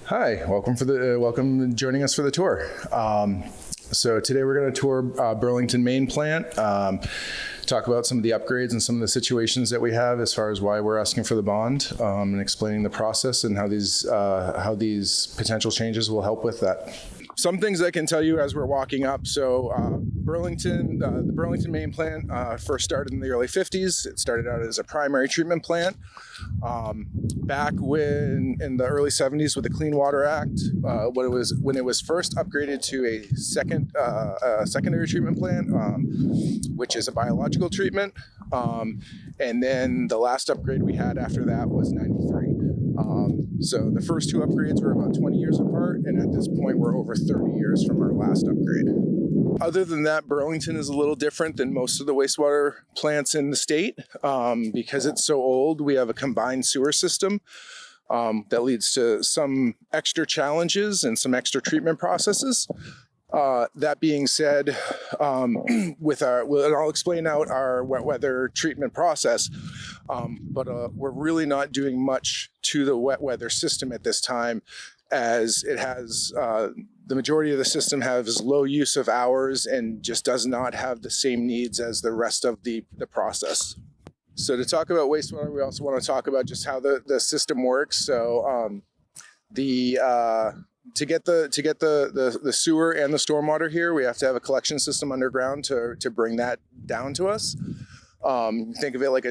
Hi, welcome joining us for the tour. So today we're going to tour Burlington main plant, talk about some of the upgrades and some of the situations that we have as far as why we're asking for the bond, and explaining the process and how these potential changes will help with that. Some things I can tell you as we're walking up. So the Burlington main plant first started in the early 50s. It started out as a primary treatment plant. Back in the early 70s with the Clean Water Act, when it was first upgraded to a secondary treatment plant, which is a biological treatment. And then the last upgrade we had after that was 93. So the first two upgrades were about 20 years apart, and at this point we're over 30 years from our last upgrade. Other than that, Burlington is a little different than most of the wastewater plants in the state. Because it's so old, we have a combined sewer system that leads to some extra challenges and some extra treatment processes. That being said, and I'll explain out our wet weather treatment process, but we're really not doing much to the wet weather system at this time, as it has the majority of the system has low use of hours and just does not have the same needs as the rest of the process. So to talk about wastewater, we also want to talk about just how the system works. So to get the sewer and the stormwater here, we have to have a collection system underground to bring that down to us. Think of it like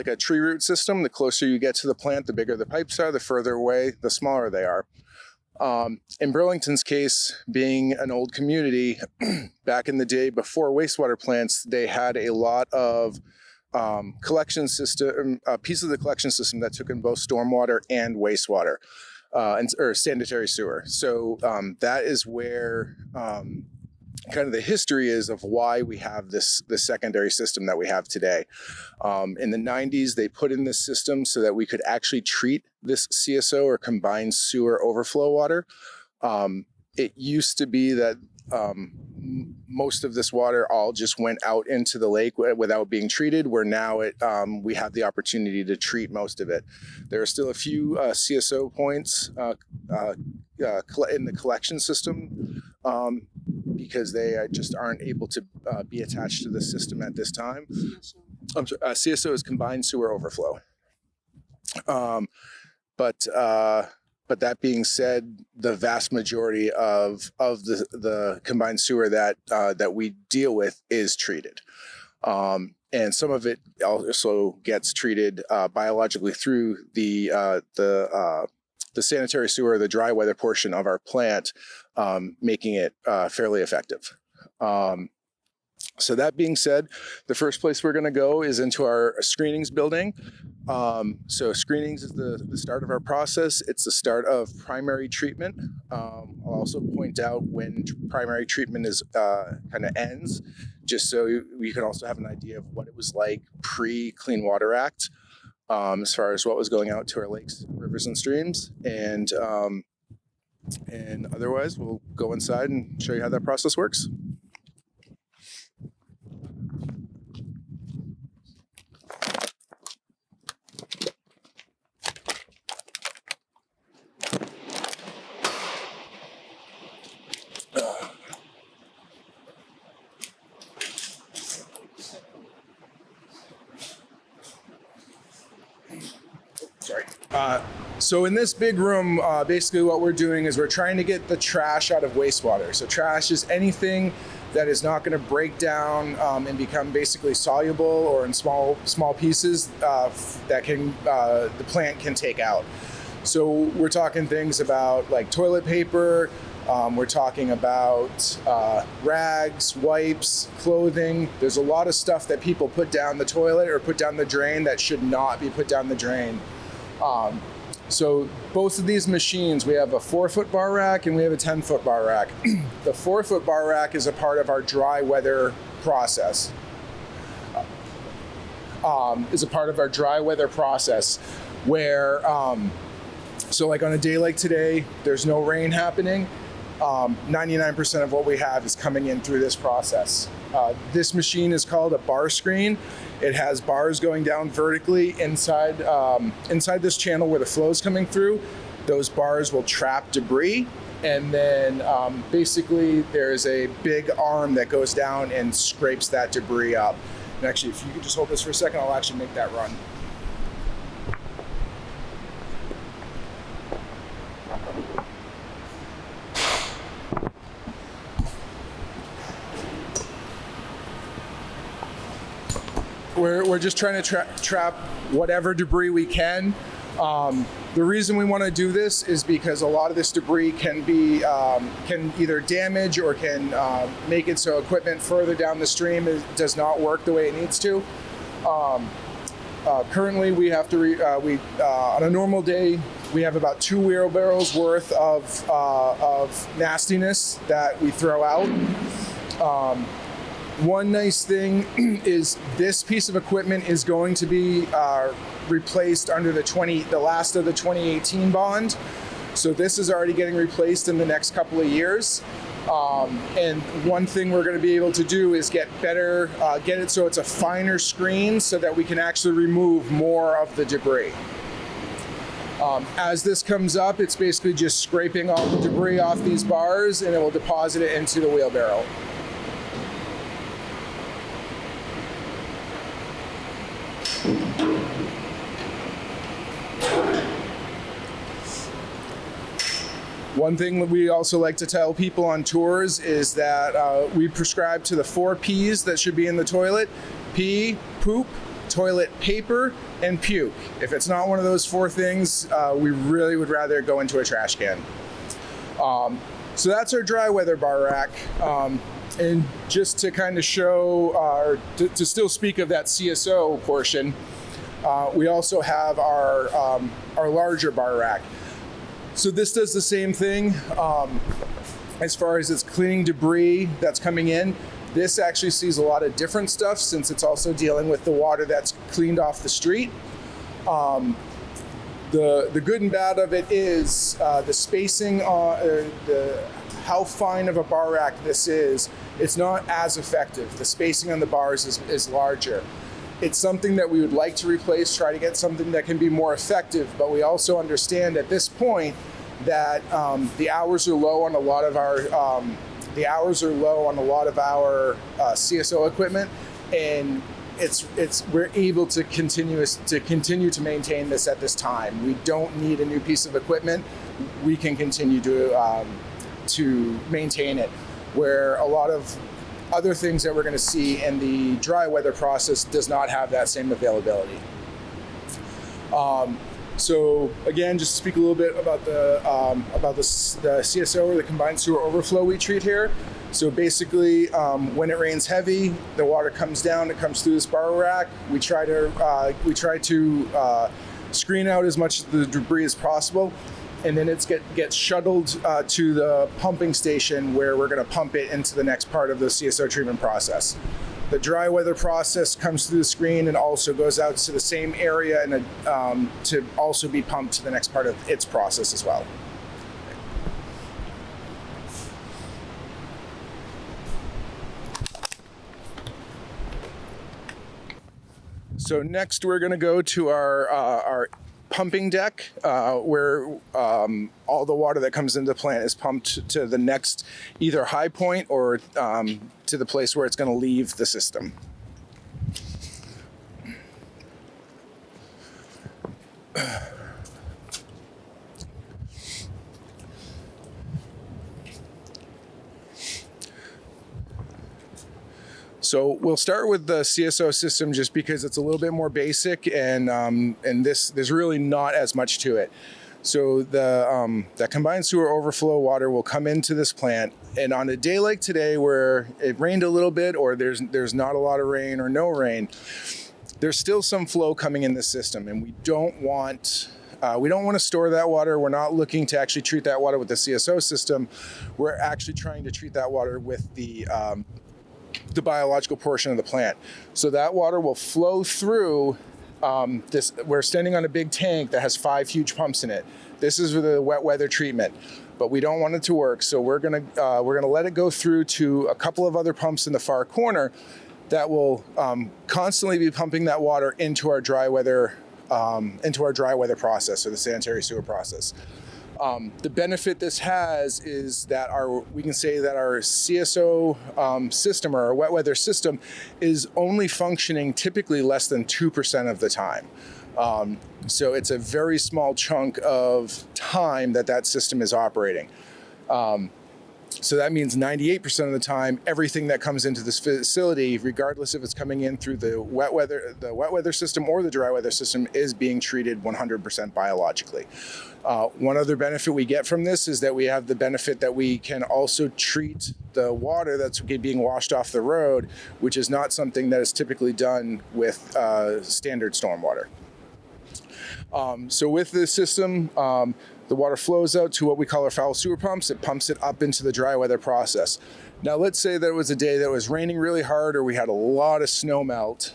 a tree root system. The closer you get to the plant, the bigger the pipes are. The further away, the smaller they are. In Burlington's case, being an old community, back in the day before wastewater plants, they had a lot of collection system, pieces of the collection system that took in both stormwater and wastewater. Or sanitary sewer. So that is where kind of the history is of why we have the secondary system that we have today. In the 90s, they put in this system so that we could actually treat this CSO, or combined sewer overflow water. It used to be that most of this water all just went out into the lake without being treated, where now we have the opportunity to treat most of it. There are still a few CSO points in the collection system because they just aren't able to be attached to the system at this time. CSO is combined sewer overflow. But that being said, the vast majority of the combined sewer that we deal with is treated. And some of it also gets treated biologically through the sanitary sewer, the dry weather portion of our plant, making it fairly effective. So that being said, the first place we're going to go is into our screenings building. So screenings is the start of our process. It's the start of primary treatment. I'll also point out when primary treatment is kind of ends, just so we can also have an idea of what it was like pre-Clean Water Act, as far as what was going out to our lakes, rivers, and streams. And otherwise, we'll go inside and show you how that process works. So in this big room, basically what we're doing is we're trying to get the trash out of wastewater. So trash is anything that is not going to break down and become basically soluble, or in small pieces that the plant can take out. So we're talking things about like toilet paper. We're talking about rags, wipes, clothing. There's a lot of stuff that people put down the toilet or put down the drain that should not be put down the drain. So both of these machines, we have a 4-foot bar rack and we have a 10-foot bar rack. The 4-foot bar rack is a part of our dry weather process. Where, so like on a day like today, there's no rain happening. 99% of what we have is coming in through this process. This machine is called a bar screen. It has bars going down vertically inside this channel where the flow is coming through. those bars will trap debris. And then basically there's a big arm that goes down and scrapes that debris up. And actually, if you could just hold this for a second, I'll actually make that run. We're just trying to trap whatever debris we can. The reason we want to do this is because a lot of this debris can be can either damage or can make it so equipment further down the stream does not work the way it needs to. Currently, we have to on a normal day we have about 2 wheelbarrows worth of nastiness that we throw out. One nice thing is this piece of equipment is going to be replaced under the last of the 2018 bond. So this is already getting replaced in the next couple of years. And one thing we're going to be able to do is get it so it's a finer screen so that we can actually remove more of the debris. As this comes up, it's basically just scraping all the debris off these bars and it will deposit it into the wheelbarrow. One thing that we also like to tell people on tours is that we prescribe to the 4 P's that should be in the toilet: pee, poop, toilet paper, and puke. If it's not one of those 4 things, we really would rather go into a trash can. So that's our dry weather bar rack. And just to kind of show, or to still speak of that CSO portion, we also have our larger bar rack. So this does the same thing as far as it's cleaning debris that's coming in. This actually sees a lot of different stuff since it's also dealing with the water that's cleaned off the street. The good and bad of it is the spacing on how fine of a bar rack this is. It's not as effective. The spacing on the bars is larger. It's something that we would like to replace, try to get something that can be more effective, but we also understand at this point that the hours are low on a lot of our CSO equipment, and we're able to continue to maintain this at this time. We don't need a new piece of equipment. We can continue to maintain it, where a lot of other things that we're going to see in the dry weather process does not have that same availability. So again, just to speak a little bit about the CSO, or the combined sewer overflow we treat here. So basically, when it rains heavy, the water comes down. It comes through this bar rack. We try to screen out as much of the debris as possible, and then it gets shuttled to the pumping station where we're going to pump it into the next part of the CSO treatment process. The dry weather process comes through the screen and also goes out to the same area and to also be pumped to the next part of its process as well. So next we're going to go to our pumping deck, where all the water that comes into the plant is pumped to the next either high point or to the place where it's going to leave the system. So we'll start with the CSO system just because it's a little bit more basic, and there's really not as much to it. So the combined sewer overflow water will come into this plant, and on a day like today where it rained a little bit, or there's not a lot of rain or no rain, there's still some flow coming in the system, and we don't want to store that water. We're not looking to actually treat that water with the CSO system. We're actually trying to treat that water with the biological portion of the plant. So that water will flow through this. We're standing on a big tank that has 5 huge pumps in it. This is the wet weather treatment, but we don't want it to work. So we're gonna let it go through to a couple of other pumps in the far corner that will constantly be pumping that water into our dry weather process, or the sanitary sewer process. The benefit this has is that we can say that our CSO system, or our wet weather system, is only functioning typically less than 2% of the time. So it's a very small chunk of time that system is operating. So that means 98% of the time, everything that comes into this facility, regardless if it's coming in through the wet weather system or the dry weather system, is being treated 100% biologically. One other benefit we get from this is that we have the benefit that we can also treat the water that's being washed off the road, which is not something that is typically done with standard stormwater. So with this system, the water flows out to what we call our foul sewer pumps. It pumps it up into the dry weather process. Now, let's say there was a day that was raining really hard or we had a lot of snow melt.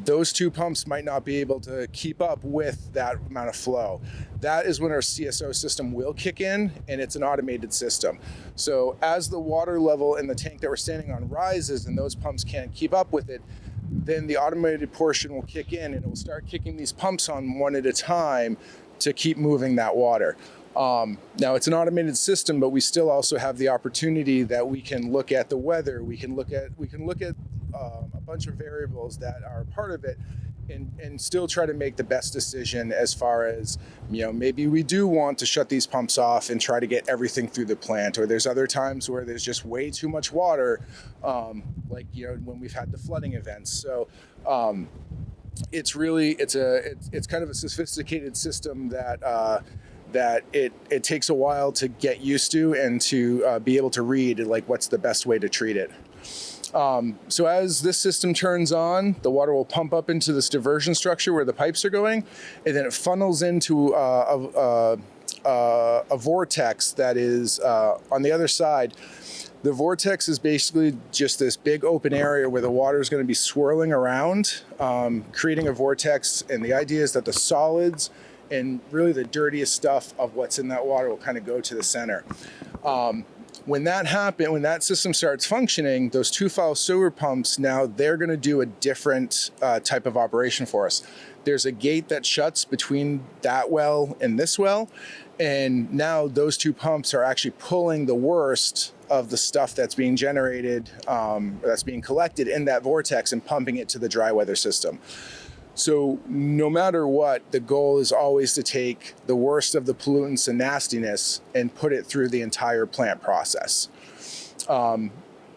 Those two pumps might not be able to keep up with that amount of flow. That is when our CSO system will kick in, and it's an automated system. So as the water level in the tank that we're standing on rises and those pumps can't keep up with it, then the automated portion will kick in and it will start kicking these pumps on one at a time to keep moving that water. Now it's an automated system, but we still also have the opportunity that we can look at the weather. We can look at a bunch of variables that are part of it, and still try to make the best decision as far as, maybe we do want to shut these pumps off and try to get everything through the plant, or there's other times where there's just way too much water, like when we've had the flooding events. So it's kind of a sophisticated system that it takes a while to get used to and to be able to read like what's the best way to treat it. So as this system turns on, the water will pump up into this diversion structure where the pipes are going, and then it funnels into a vortex that is on the other side. The vortex is basically just this big open area where the water is going to be swirling around, creating a vortex. And the idea is that the solids and really the dirtiest stuff of what's in that water will kind of go to the center. When that system starts functioning, those two foul sewer pumps, now they're going to do a different type of operation for us. There's a gate that shuts between that well and this well. And now those two pumps are actually pulling the worst of the stuff that's being generated, that's being collected in that vortex, and pumping it to the dry weather system. So no matter what, the goal is always to take the worst of the pollutants and nastiness and put it through the entire plant process.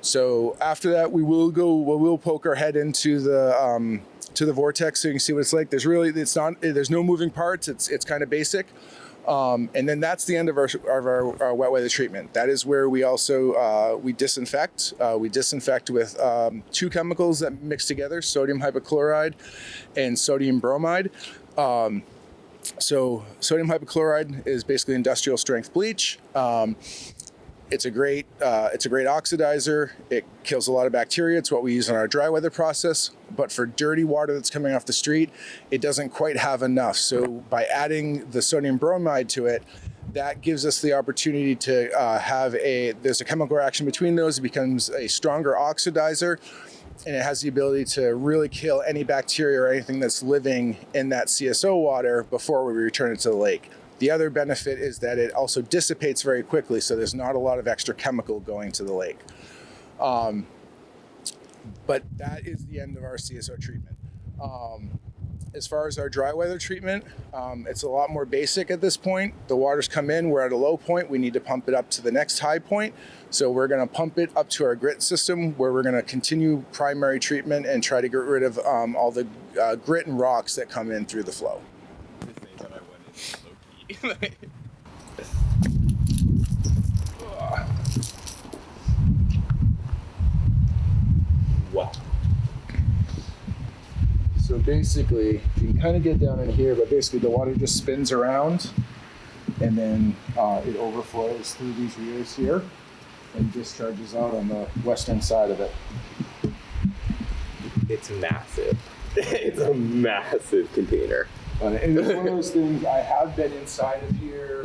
So after that, we'll poke our head into the vortex so you can see what it's like. There's no moving parts. It's kind of basic. And then that's the end of our wet weather treatment. That is where we also we disinfect. We disinfect with two chemicals that mix together: sodium hypochlorite and sodium bromide. So sodium hypochlorite is basically industrial strength bleach. It's a great oxidizer. It kills a lot of bacteria. It's what we use in our dry weather process. But for dirty water that's coming off the street, it doesn't quite have enough. So by adding the sodium bromide to it, that gives us the opportunity to there's a chemical reaction between those. It becomes a stronger oxidizer, and it has the ability to really kill any bacteria or anything that's living in that CSO water before we return it to the lake. The other benefit is that it also dissipates very quickly, so there's not a lot of extra chemical going to the lake. But that is the end of our CSO treatment. As far as our dry weather treatment, it's a lot more basic at this point. The water's come in, we're at a low point, we need to pump it up to the next high point. So we're going to pump it up to our grit system, where we're going to continue primary treatment and try to get rid of all the grit and rocks that come in through the flow. Wow. So basically, you can kind of get down in here, but basically the water just spins around, and then it overflows through these rears here and discharges out on the western side of it. It's massive. It's a massive container. And it's one of those things, I have been inside of here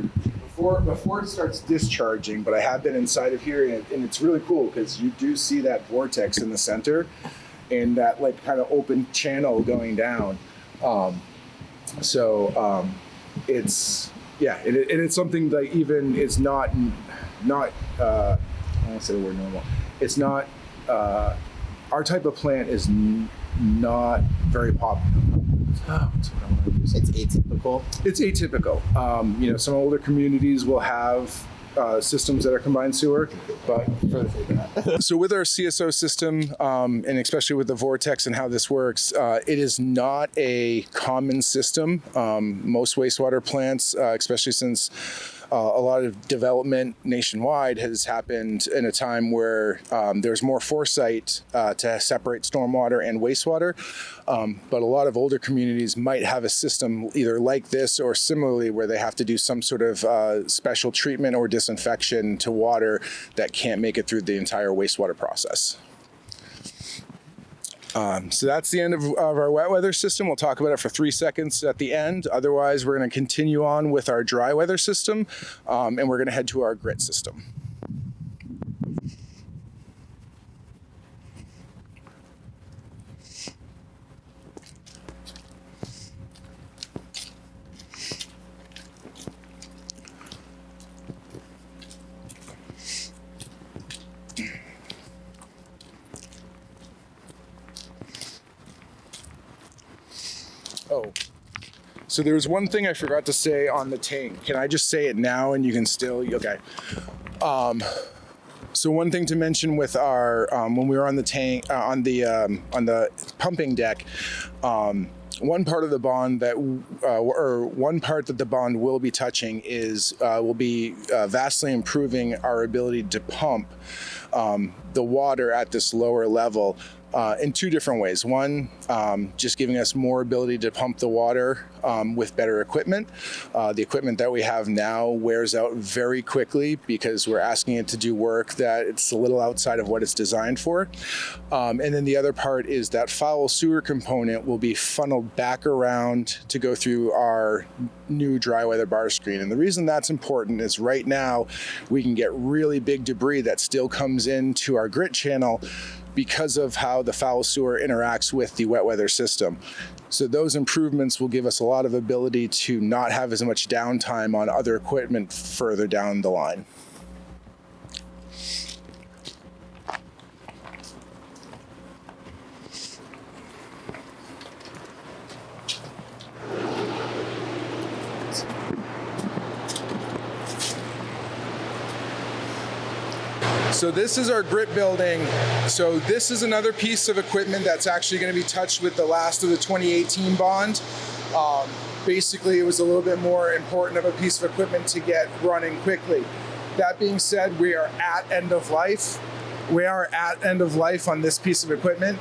before it starts discharging, but I have been inside of here, and it's really cool because you do see that vortex in the center and that like kind of open channel going down. It's Yeah, and it's something that even it's not I won't say the word normal. It's not our type of plant is not very popular. It's atypical. It's atypical. Some older communities will have systems that are combined sewer, but so with our CSO system, and especially with the vortex and how this works, it is not a common system. Most wastewater plants, especially since a lot of development nationwide has happened in a time where there's more foresight to separate stormwater and wastewater. But a lot of older communities might have a system either like this or similarly where they have to do some sort of special treatment or disinfection to water that can't make it through the entire wastewater process. So that's the end of our wet weather system. We'll talk about it for 3 seconds at the end. Otherwise, we're going to continue on with our dry weather system, and we're going to head to our grit system. Oh, so there's one thing I forgot to say on the tank. Can I just say it now and you can still, okay. So one thing to mention with our, when we were on the tank, on the pumping deck, one part of the bond that, or one part that the bond will be touching is, will be vastly improving our ability to pump the water at this lower level in two different ways. One, just giving us more ability to pump the water with better equipment. The equipment that we have now wears out very quickly because we're asking it to do work that it's a little outside of what it's designed for. And then the other part is that foul sewer component will be funneled back around to go through our new dry weather bar screen. And the reason that's important is right now we can get really big debris that still comes into our grit channel because of how the foul sewer interacts with the wet weather system. So those improvements will give us a lot of ability to not have as much downtime on other equipment further down the line. So this is our grit building. So this is another piece of equipment that's actually going to be touched with the last of the 2018 bond. Basically, it was a little bit more important of a piece of equipment to get running quickly. That being said, we are at end of life. We are at end of life on this piece of equipment.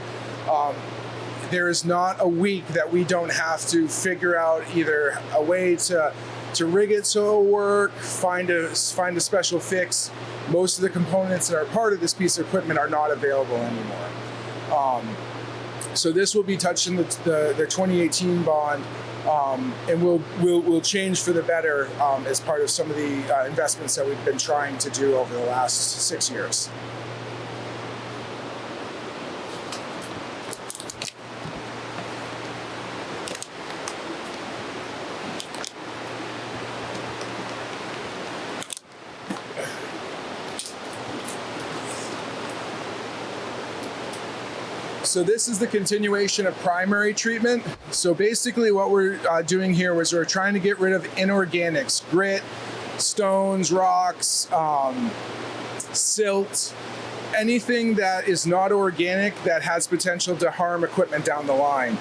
There is not a week that we don't have to figure out either a way to rig it so it'll work, find a special fix. Most of the components that are part of this piece of equipment are not available anymore. So this will be touched in the 2018 bond, and we'll change for the better as part of some of the investments that we've been trying to do over the last 6 years. So this is the continuation of primary treatment. So basically what we're doing here was we're trying to get rid of inorganics, grit, stones, rocks, silt, anything that is not organic that has potential to harm equipment down the line.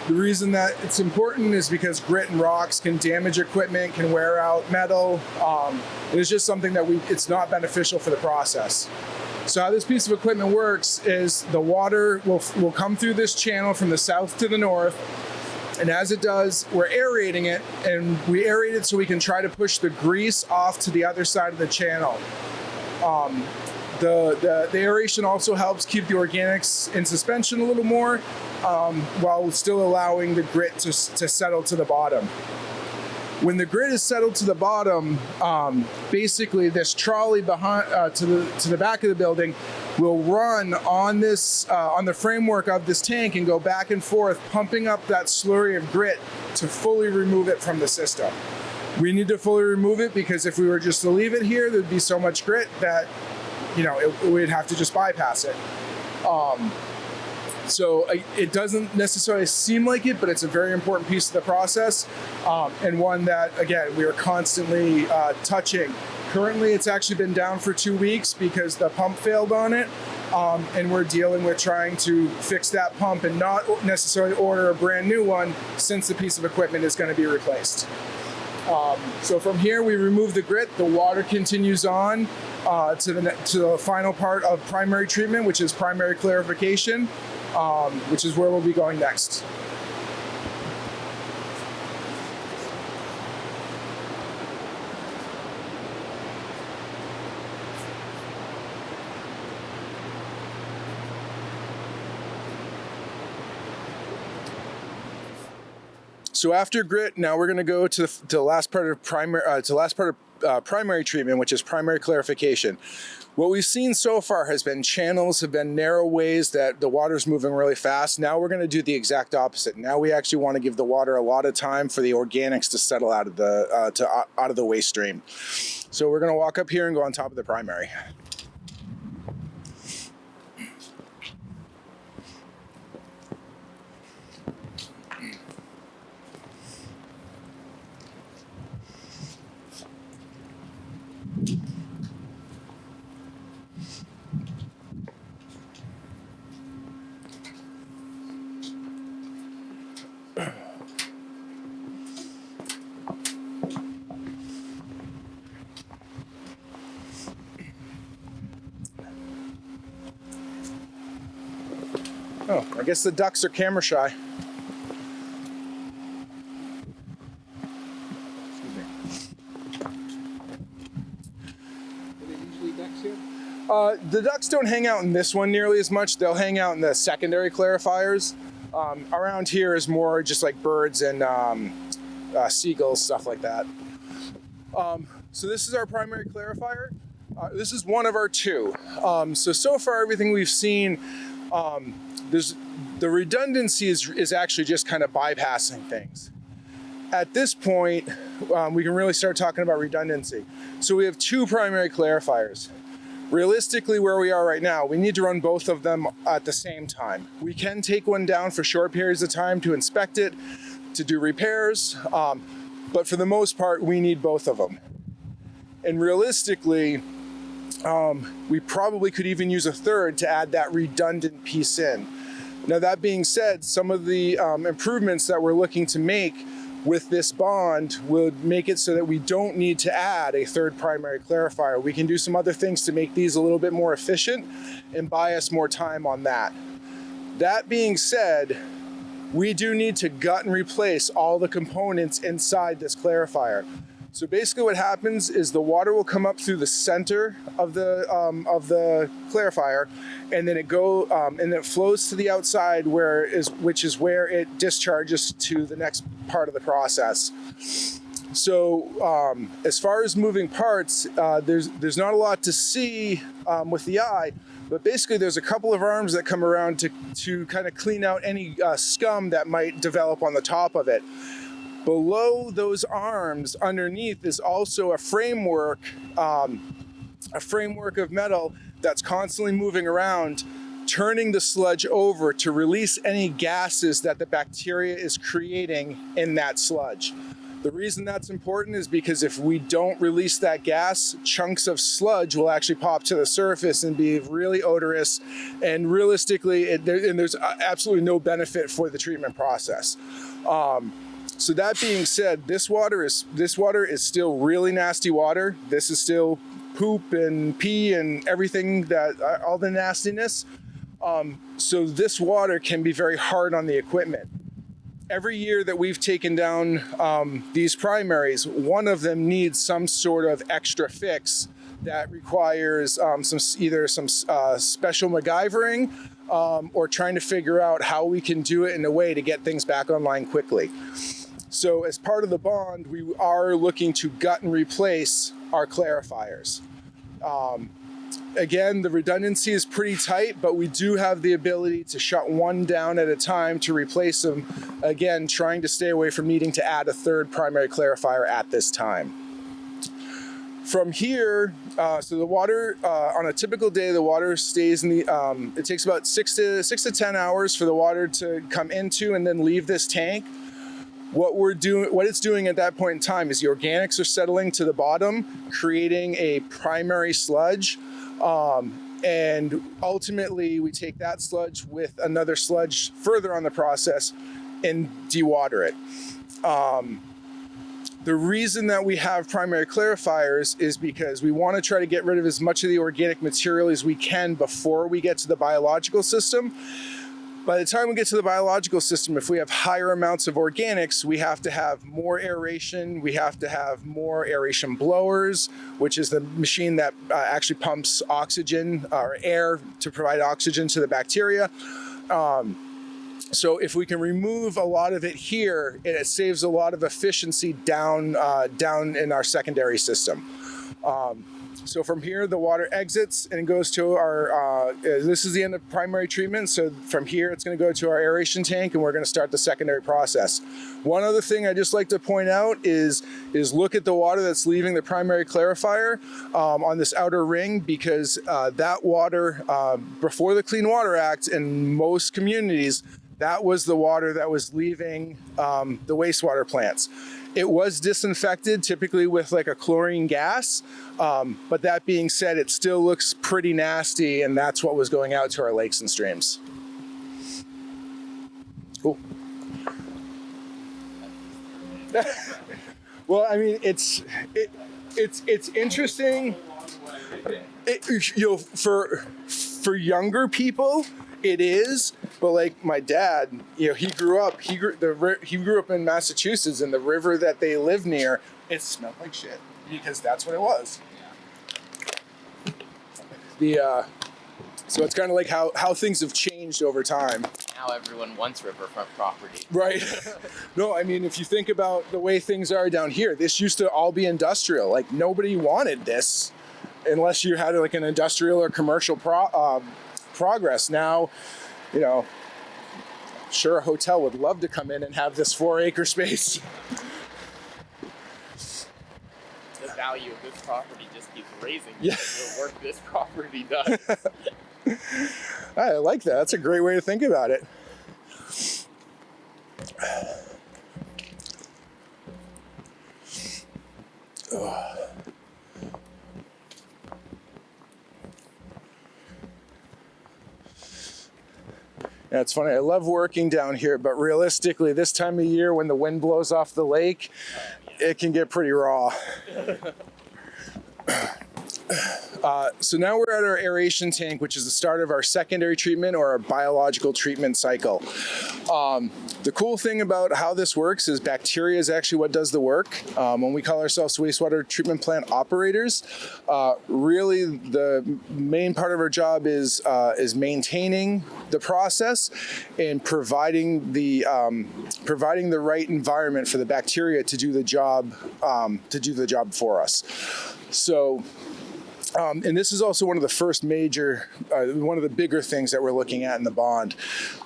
The reason that it's important is because grit and rocks can damage equipment, can wear out metal. It is just something that it's not beneficial for the process. So how this piece of equipment works is the water will come through this channel from the south to the north. And as it does, we're aerating it, and we aerate it so we can try to push the grease off to the other side of the channel. The aeration also helps keep the organics in suspension a little more, while still allowing the grit to settle to the bottom. When the grit is settled to the bottom, basically this trolley behind to the back of the building will run on this on the framework of this tank and go back and forth, pumping up that slurry of grit to fully remove it from the system. We need to fully remove it because if we were just to leave it here, there'd be so much grit that, we'd have to just bypass it. So it doesn't necessarily seem like it, but it's a very important piece of the process, and one that, again, we are constantly touching. Currently, it's actually been down for 2 weeks because the pump failed on it, and we're dealing with trying to fix that pump and not necessarily order a brand new one since the piece of equipment is going to be replaced. So from here, we remove the grit. The water continues on to the final part of primary treatment, which is primary clarification, which is where we'll be going next. So after grit, now we're going to go to the last part of primary treatment, which is primary clarification. What we've seen so far has been channels, have been narrow ways that the water's moving really fast. Now we're going to do the exact opposite. Now we actually want to give the water a lot of time for the organics to settle out of the waste stream. So we're going to walk up here and go on top of the primary. Oh, I guess the ducks are camera shy. Excuse me. Are there usually ducks here? The ducks don't hang out in this one nearly as much. They'll hang out in the secondary clarifiers. Around here is more just like birds and seagulls, stuff like that. So this is our primary clarifier. This is one of our two. So far everything we've seen, the redundancy is actually just kind of bypassing things. At this point, we can really start talking about redundancy. So we have two primary clarifiers. Realistically, where we are right now, we need to run both of them at the same time. We can take one down for short periods of time to inspect it, to do repairs, but for the most part, we need both of them. And realistically, we probably could even use a third to add that redundant piece in. Now, that being said, some of the improvements that we're looking to make with this bond would make it so that we don't need to add a third primary clarifier. We can do some other things to make these a little bit more efficient and buy us more time on that. That being said, we do need to gut and replace all the components inside this clarifier. So basically what happens is the water will come up through the center of the clarifier, and then it flows to the outside which is where it discharges to the next part of the process. So as far as moving parts, there's not a lot to see with the eye, but basically there's a couple of arms that come around to kind of clean out any scum that might develop on the top of it. Below those arms, underneath, is also a framework of metal that's constantly moving around, turning the sludge over to release any gases that the bacteria is creating in that sludge. The reason that's important is because if we don't release that gas, chunks of sludge will actually pop to the surface and be really odorous, and realistically, there's absolutely no benefit for the treatment process. So that being said, this water is still really nasty water. This is still poop and pee and everything all the nastiness. So this water can be very hard on the equipment. Every year that we've taken down these primaries, one of them needs some sort of extra fix that requires some special MacGyvering or trying to figure out how we can do it in a way to get things back online quickly. So as part of the bond, we are looking to gut and replace our clarifiers. Again, the redundancy is pretty tight, but we do have the ability to shut one down at a time to replace them. Again, trying to stay away from needing to add a third primary clarifier at this time. From here, so the water, on a typical day, the water stays in the, it takes about 6 to 10 hours for the water to come into and then leave this tank. What it's doing at that point in time is the organics are settling to the bottom, creating a primary sludge. And ultimately we take that sludge with another sludge further on the process and dewater it. The reason that we have primary clarifiers is because we want to try to get rid of as much of the organic material as we can before we get to the biological system. By the time we get to the biological system, if we have higher amounts of organics, we have to have more aeration. We have to have more aeration blowers, which is the machine that actually pumps oxygen or air to provide oxygen to the bacteria. So if we can remove a lot of it here, it saves a lot of efficiency down in our secondary system. So from here, the water exits and goes to our, this is the end of primary treatment. So from here, it's going to go to our aeration tank and we're going to start the secondary process. One other thing I just like to point out is look at the water that's leaving the primary clarifier on this outer ring, because that water, before the Clean Water Act in most communities, that was the water that was leaving the wastewater plants. It was disinfected, typically with like a chlorine gas, but that being said, it still looks pretty nasty, and that's what was going out to our lakes and streams. Cool. Well, I mean, it's interesting. For younger people, it is, but like my dad, he grew up in Massachusetts, and the river that they live near, it smelled like shit because that's what it was. So it's kind of like how things have changed over time. Now everyone wants riverfront property. Right. No, I mean, if you think about the way things are down here, this used to all be industrial. Like nobody wanted this unless you had like an industrial or commercial progress. Now, sure, a hotel would love to come in and have this 4-acre space. The value of this property just keeps raising. Yeah. The work this property does. I like that. That's a great way to think about it. Yeah, it's funny. I love working down here, but realistically, this time of year when the wind blows off the lake, it can get pretty raw. So now we're at our aeration tank, which is the start of our secondary treatment or our biological treatment cycle. The cool thing about how this works is bacteria is actually what does the work. When we call ourselves wastewater treatment plant operators, really the main part of our job is maintaining the process and providing the right environment for the bacteria to do the job for us. So. And this is also one of the first one of the bigger things that we're looking at in the bond.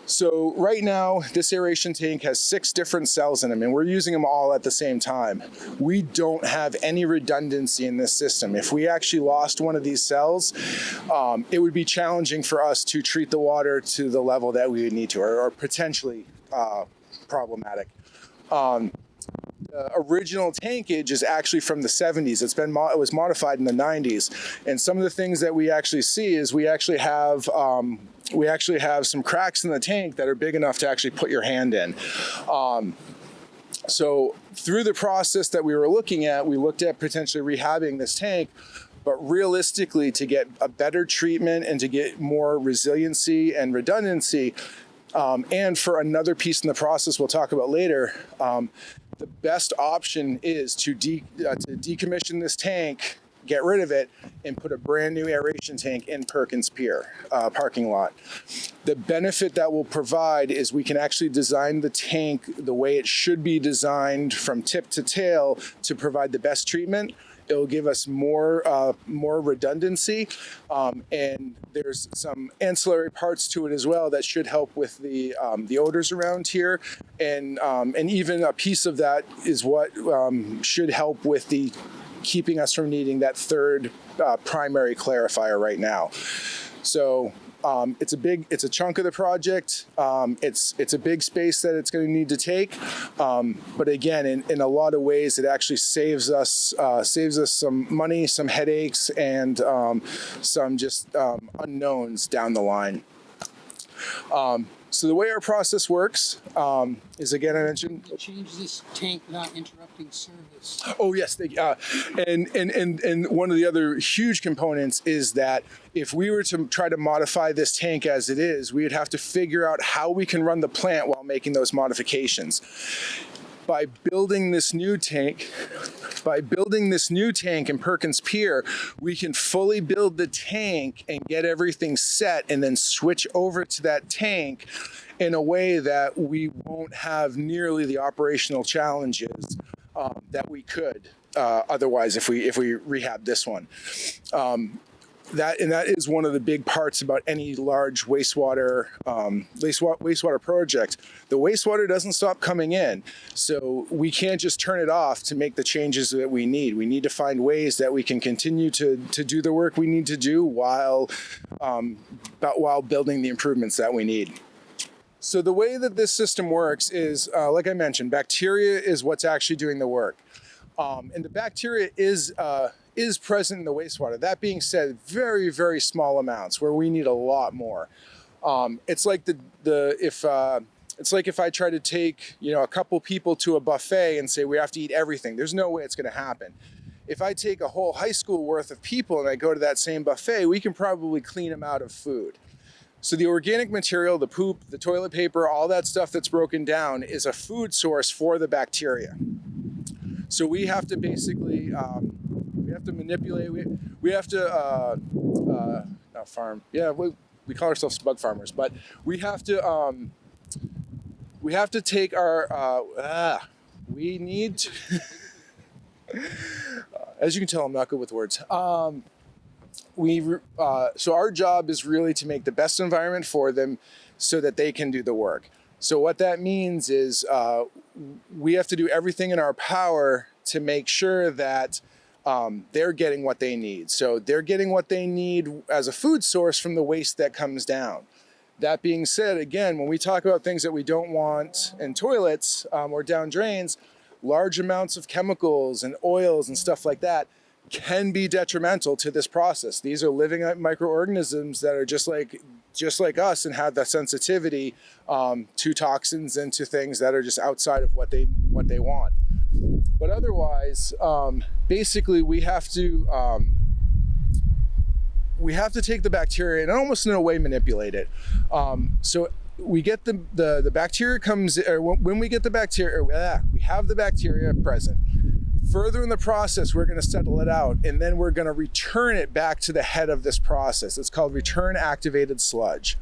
So right now, this aeration tank has 6 different cells in them, and we're using them all at the same time. We don't have any redundancy in this system. If we actually lost one of these cells, it would be challenging for us to treat the water to the level that we would need to, or potentially problematic. The original tankage is actually from the 70s. It was modified in the 90s, and some of the things that we actually see is we actually have some cracks in the tank that are big enough to actually put your hand in. So through the process that we were looking at, we looked at potentially rehabbing this tank. But realistically, to get a better treatment and to get more resiliency and redundancy, and for another piece in the process we'll talk about later, the best option is to decommission this tank, get rid of it, and put a brand new aeration tank in Perkins Pier parking lot. The benefit that will provide is we can actually design the tank the way it should be designed from tip to tail to provide the best treatment It'll give us more redundancy, and there's some ancillary parts to it as well that should help with the odors around here, and even a piece of that is what should help with the keeping us from needing that third primary clarifier right now. So it's a chunk of the project. It's a big space that it's going to need to take. But again, in a lot of ways, it actually saves us some money, some headaches, and some just unknowns down the line. So the way our process works is, again, I mentioned. Change this tank without interrupting service. Oh yes, and one of the other huge components is that if we were to try to modify this tank as it is, we would have to figure out how we can run the plant while making those modifications. By building this new tank in Perkins Pier, we can fully build the tank and get everything set and then switch over to that tank in a way that we won't have nearly the operational challenges that we could otherwise if we rehab this one. That is one of the big parts about any large wastewater project. The wastewater doesn't stop coming in, so we can't just turn it off to make the changes that we need. We need to find ways that we can continue to do the work we need to do while building the improvements that we need. So the way that this system works is, like I mentioned, bacteria is what's actually doing the work, and the bacteria is present in the wastewater. That being said, very, very small amounts where we need a lot more. It's like if I try to take a couple people to a buffet and say we have to eat everything. There's no way it's going to happen. If I take a whole high school worth of people and I go to that same buffet, we can probably clean them out of food. So the organic material, the poop, the toilet paper, all that stuff that's broken down is a food source for the bacteria. So we have to basically manipulate. We have to not farm. Yeah, we call ourselves bug farmers, but we have to take our. We need to. As you can tell, I'm not good with words. So our job is really to make the best environment for them, so that they can do the work. So what that means is we have to do everything in our power to make sure that they're getting what they need. So they're getting what they need as a food source from the waste that comes down. That being said, again, when we talk about things that we don't want in toilets or down drains, large amounts of chemicals and oils and stuff like that can be detrimental to this process. These are living microorganisms that are just like us and have that sensitivity to toxins and to things that are just outside of what they want. But otherwise, basically, we have to take the bacteria and almost in a way manipulate it. So we get the bacteria comes, or when we get the bacteria, we have the bacteria present. Further in the process, we're going to settle it out, and then we're going to return it back to the head of this process. It's called return activated sludge.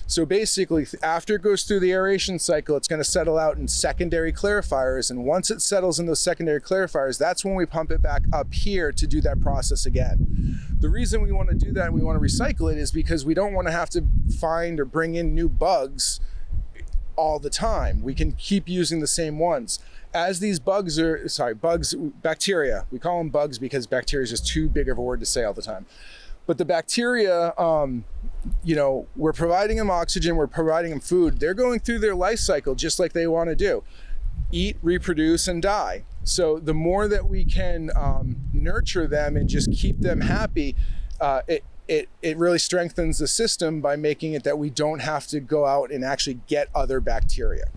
So basically, after it goes through the aeration cycle, it's going to settle out in secondary clarifiers. And once it settles in those secondary clarifiers, that's when we pump it back up here to do that process again. The reason we want to do that and we want to recycle it is because we don't want to have to find or bring in new bugs all the time. We can keep using the same ones. As these bacteria, we call them bugs because bacteria is just too big of a word to say all the time. But the bacteria, we're providing them oxygen, we're providing them food. They're going through their life cycle just like they want to do. Eat, reproduce, and die. So the more that we can nurture them and just keep them happy, it really strengthens the system by making it that we don't have to go out and actually get other bacteria.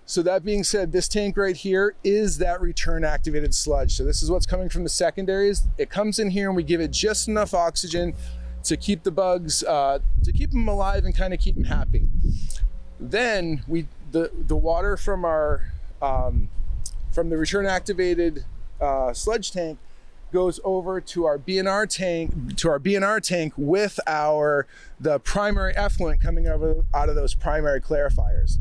So that being said, this tank right here is that return activated sludge. So this is what's coming from the secondaries. It comes in here and we give it just enough oxygen to keep the bugs, to keep them alive and kind of keep them happy. Then the water from our from the return activated sludge tank goes over to our BNR tank with the primary effluent coming out of those primary clarifiers.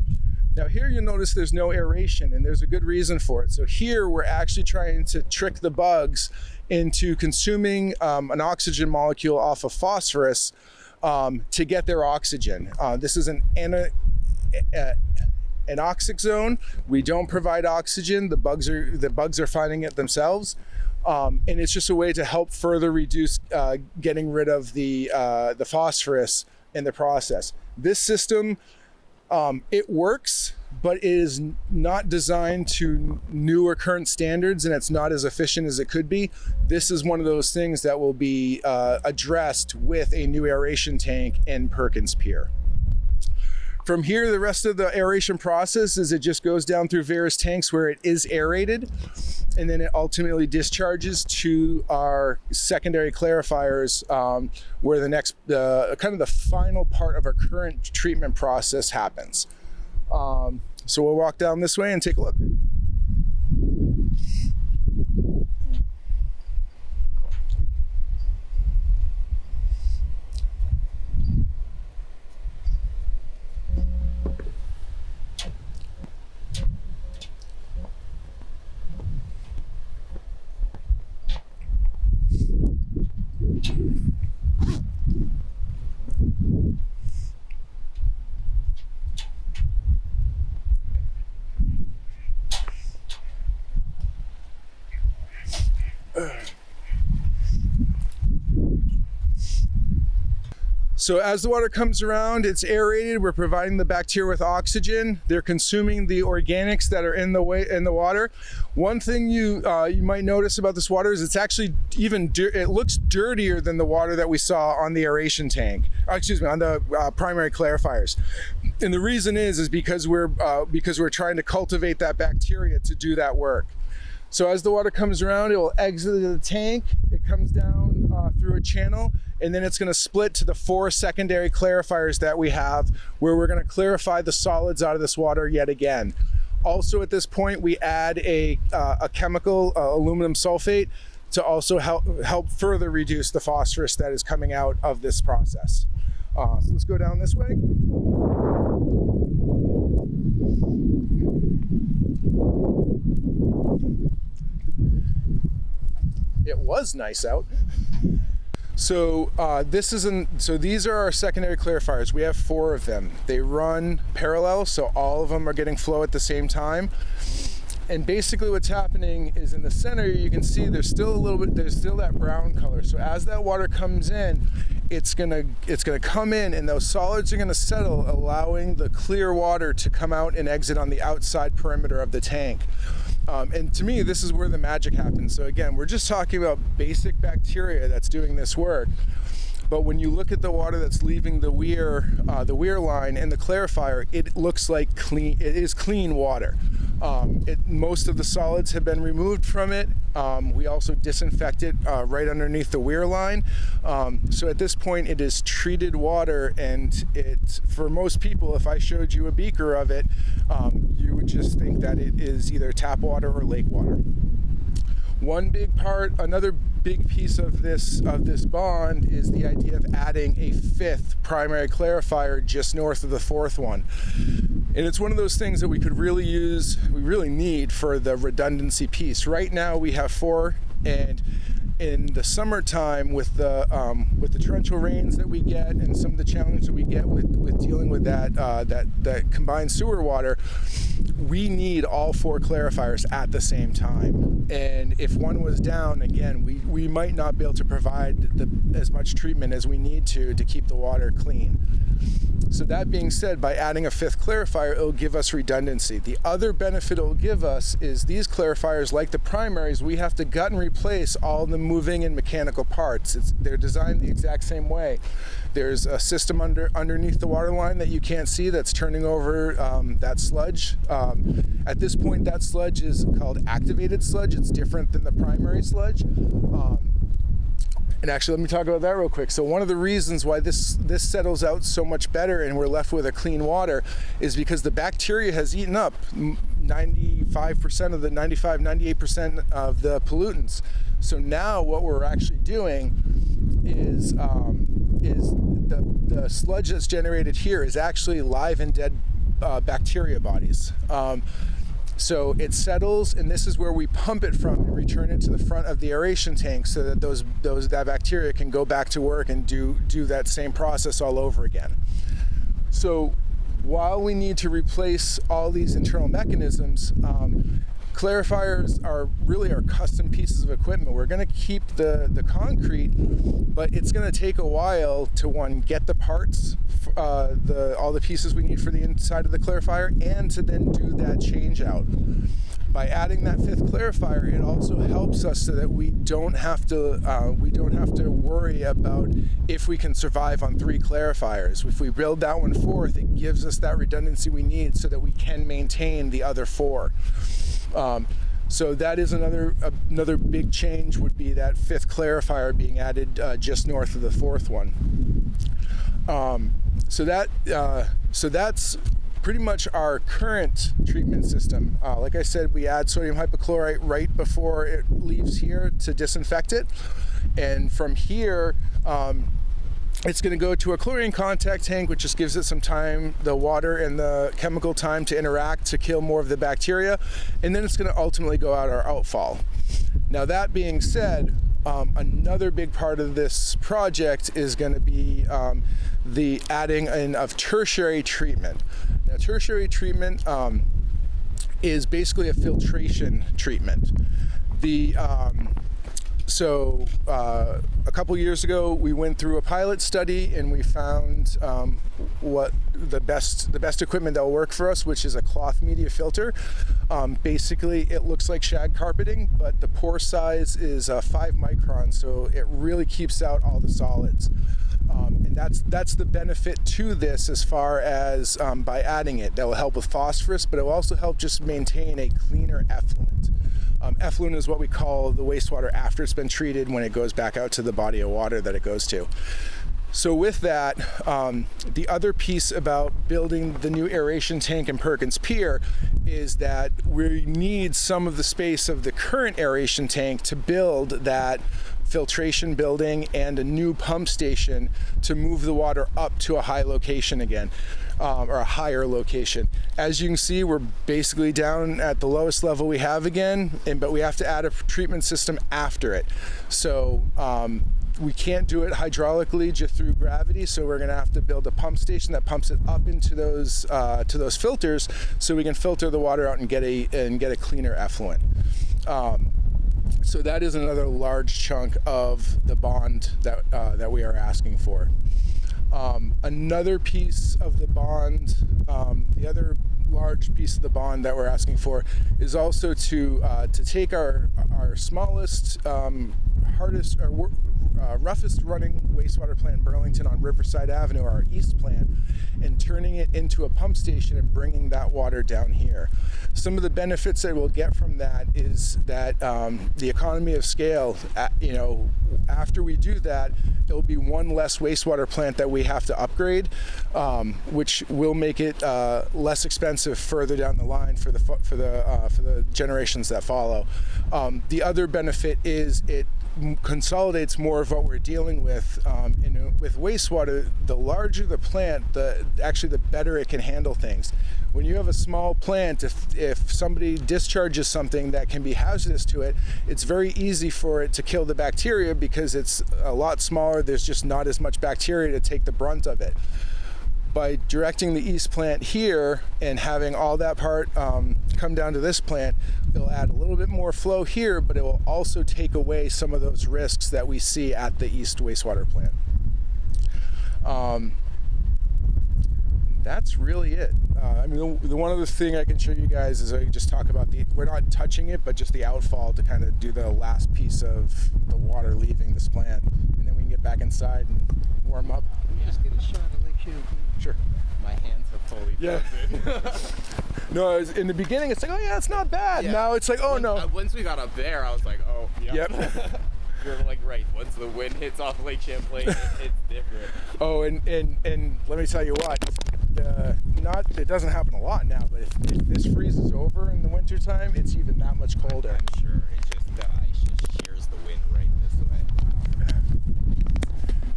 Now here you'll notice there's no aeration, and there's a good reason for it. So here we're actually trying to trick the bugs into consuming an oxygen molecule off of phosphorus to get their oxygen. This is an anoxic zone. We don't provide oxygen. The bugs are finding it themselves. And it's just a way to help further reduce getting rid of the phosphorus in the process. This system, it works, but it is not designed to new or current standards, and it's not as efficient as it could be. This is one of those things that will be addressed with a new aeration tank in Perkins Pier. From here, the rest of the aeration process is it just goes down through various tanks where it is aerated, and then it ultimately discharges to our secondary clarifiers, where the next, kind of the final part of our current treatment process happens. So we'll walk down this way and take a look. So as the water comes around, it's aerated. We're providing the bacteria with oxygen. They're consuming the organics that are in the water. One thing you might notice about this water is it's actually it looks dirtier than the water that we saw on the aeration tank. Excuse me, on the primary clarifiers. And the reason is because we're trying to cultivate that bacteria to do that work. So as the water comes around, it will exit the tank. It comes down through a channel, and then it's going to split to the 4 secondary clarifiers that we have, where we're going to clarify the solids out of this water yet again. Also at this point, we add a chemical, aluminum sulfate, to also help further reduce the phosphorus that is coming out of this process. So let's go down this way. It was nice out. So these are our secondary clarifiers. We have 4 of them. They run parallel, so all of them are getting flow at the same time. And basically what's happening is in the center, you can see there's still that brown color. So as that water comes in, it's gonna come in, and those solids are gonna settle, allowing the clear water to come out and exit on the outside perimeter of the tank. And to me, this is where the magic happens. So again, we're just talking about basic bacteria that's doing this work. But when you look at the water that's leaving the weir line and the clarifier, it looks like clean. It is clean water. Most of the solids have been removed from it. We also disinfect it right underneath the weir line. So at this point, it is treated water, and for most people, if I showed you a beaker of it, you would just think that it is either tap water or lake water. Another big piece of this bond is the idea of adding a 5th primary clarifier just north of the 4th one. And it's one of those things that we really need for the redundancy piece. Right now we have 4, and in the summertime with the torrential rains that we get and some of the challenges that we get with dealing with that combined sewer water, we need all 4 clarifiers at the same time. And if one was down, again, we might not be able to provide as much treatment as we need to keep the water clean. So that being said, by adding a 5th clarifier, it'll give us redundancy. The other benefit it'll give us is these clarifiers, like the primaries, we have to gut and replace all the moving and mechanical parts. They're designed the exact same way. There's a system underneath the water line that you can't see that's turning over that sludge. At this point, that sludge is called activated sludge. It's different than the primary sludge. And actually, let me talk about that real quick. So one of the reasons why this settles out so much better and we're left with a clean water is because the bacteria has eaten up 95% of the 98% of the pollutants. So now what we're actually doing is the sludge that's generated here is actually live and dead bacteria bodies. So it settles, and this is where we pump it from and return it to the front of the aeration tank so that that bacteria can go back to work and do that same process all over again. So while we need to replace all these internal mechanisms, clarifiers are really our custom pieces of equipment. We're going to keep the concrete, but it's going to take a while to, one, get the parts, all the pieces we need for the inside of the clarifier, and to then do that change out. By adding that 5th clarifier, it also helps us so that we don't have to worry about if we can survive on 3 clarifiers. If we build that one 4th, it gives us that redundancy we need so that we can maintain the other 4. So that is another big change, would be that 5th clarifier being added just north of the 4th one. So that's pretty much our current treatment system. Like I said, we add sodium hypochlorite right before it leaves here to disinfect it, and from here it's going to go to a chlorine contact tank, which just gives it some time, the water and the chemical time to interact to kill more of the bacteria, and then it's going to ultimately go out our outfall. Now, that being said, another big part of this project is going to be the adding in of tertiary treatment. Now, tertiary treatment is basically a filtration treatment. So a couple years ago, we went through a pilot study and we found what the best equipment that will work for us, which is a cloth media filter. Basically, it looks like shag carpeting, but the pore size is 5 microns, so it really keeps out all the solids. And that's the benefit to this, as far as by adding it. That will help with phosphorus, but it will also help just maintain a cleaner effluent. Effluent is what we call the wastewater after it's been treated, when it goes back out to the body of water that it goes to. So with that, the other piece about building the new aeration tank in Perkins Pier is that we need some of the space of the current aeration tank to build that filtration building and a new pump station to move the water up to a high location again, or a higher location. As you can see, we're basically down at the lowest level we have again, but we have to add a treatment system after it. So we can't do it hydraulically just through gravity, so we're going to have to build a pump station that pumps it up into those to those filters, so we can filter the water out and get a cleaner effluent. So that is another large chunk of the bond that we are asking for. Another piece of the bond, the other large piece of the bond that we're asking for, is also to take our smallest, hardest, or roughest running wastewater plant in Burlington on Riverside Avenue, our east plant, and turning it into a pump station and bringing that water down here. Some of the benefits that we'll get from that is that the economy of scale, after we do that, it'll be one less wastewater plant that we have to upgrade, which will make it less expensive further down the line for the generations that follow. The other benefit is it consolidates more of what we're dealing with. With wastewater, the larger the plant, the better it can handle things. When you have a small plant, if somebody discharges something that can be hazardous to it, it's very easy for it to kill the bacteria because it's a lot smaller. There's just not as much bacteria to take the brunt of it. By directing the east plant here and having all that part come down to this plant, it'll add a little bit more flow here, but it will also take away some of those risks that we see at the east wastewater plant. That's really it. The one other thing I can show you guys is I can just talk about we're not touching it, but just the outfall to kind of do the last piece of the water leaving this plant. And then we can get back inside and warm up. Let me just get a shot of Lake Champlain. Sure. My hands are fully frozen. No, in the beginning, it's like, oh yeah, it's not bad. Yeah. Now it's like, oh no. Once we got up there, I was like, oh, yep. You're like, right, once the wind hits off Lake Champlain, it's different. Oh, and let me tell you what, it doesn't happen a lot now, but if this freezes over in the wintertime, it's even that much colder. I'm sure. It's just the ice just shears the wind right this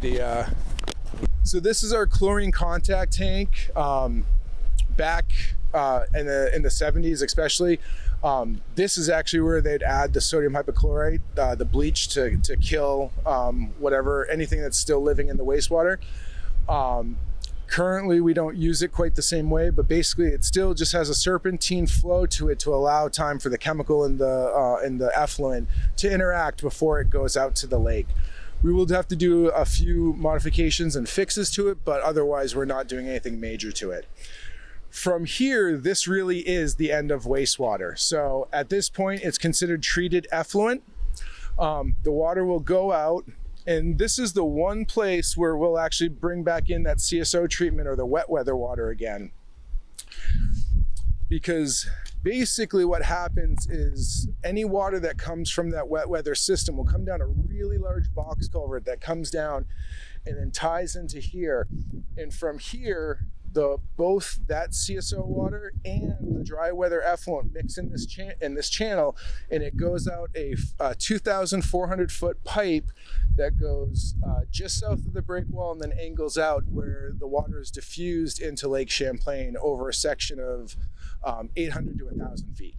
way. So this is our chlorine contact tank. back in the 70s especially, this is actually where they'd add the sodium hypochlorite, the bleach to kill anything that's still living in the wastewater. Currently, we don't use it quite the same way, but basically it still just has a serpentine flow to it to allow time for the chemical in the effluent to interact before it goes out to the lake. We will have to do a few modifications and fixes to it, but otherwise we're not doing anything major to it. From here, this really is the end of wastewater. So at this point, it's considered treated effluent. The water will go out, and this is the one place where we'll actually bring back in that CSO treatment or the wet weather water again. Because basically what happens is any water that comes from that wet weather system will come down a really large box culvert that comes down and then ties into here. And from here, both that CSO water and the dry weather effluent mix in this channel, and it goes out a 2,400 foot pipe that goes just south of the break wall and then angles out where the water is diffused into Lake Champlain over a section of 800 to 1,000 feet.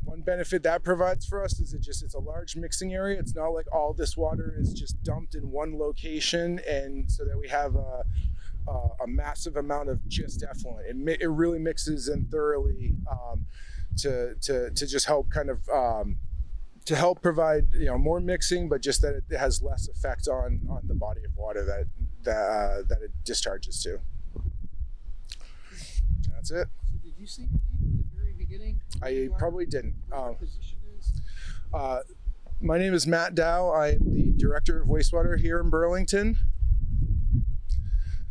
One benefit that provides for us is it's a large mixing area. It's not like all this water is just dumped in one location, and so that we have a massive amount of just effluent. It really mixes in thoroughly to just help kind of to help provide more mixing, but just that it has less effect on the body of water that it discharges to. That's it. So did you say your name at the very beginning? I probably didn't. What your position is? My name is Matt Dow. I'm the Director of Wastewater here in Burlington.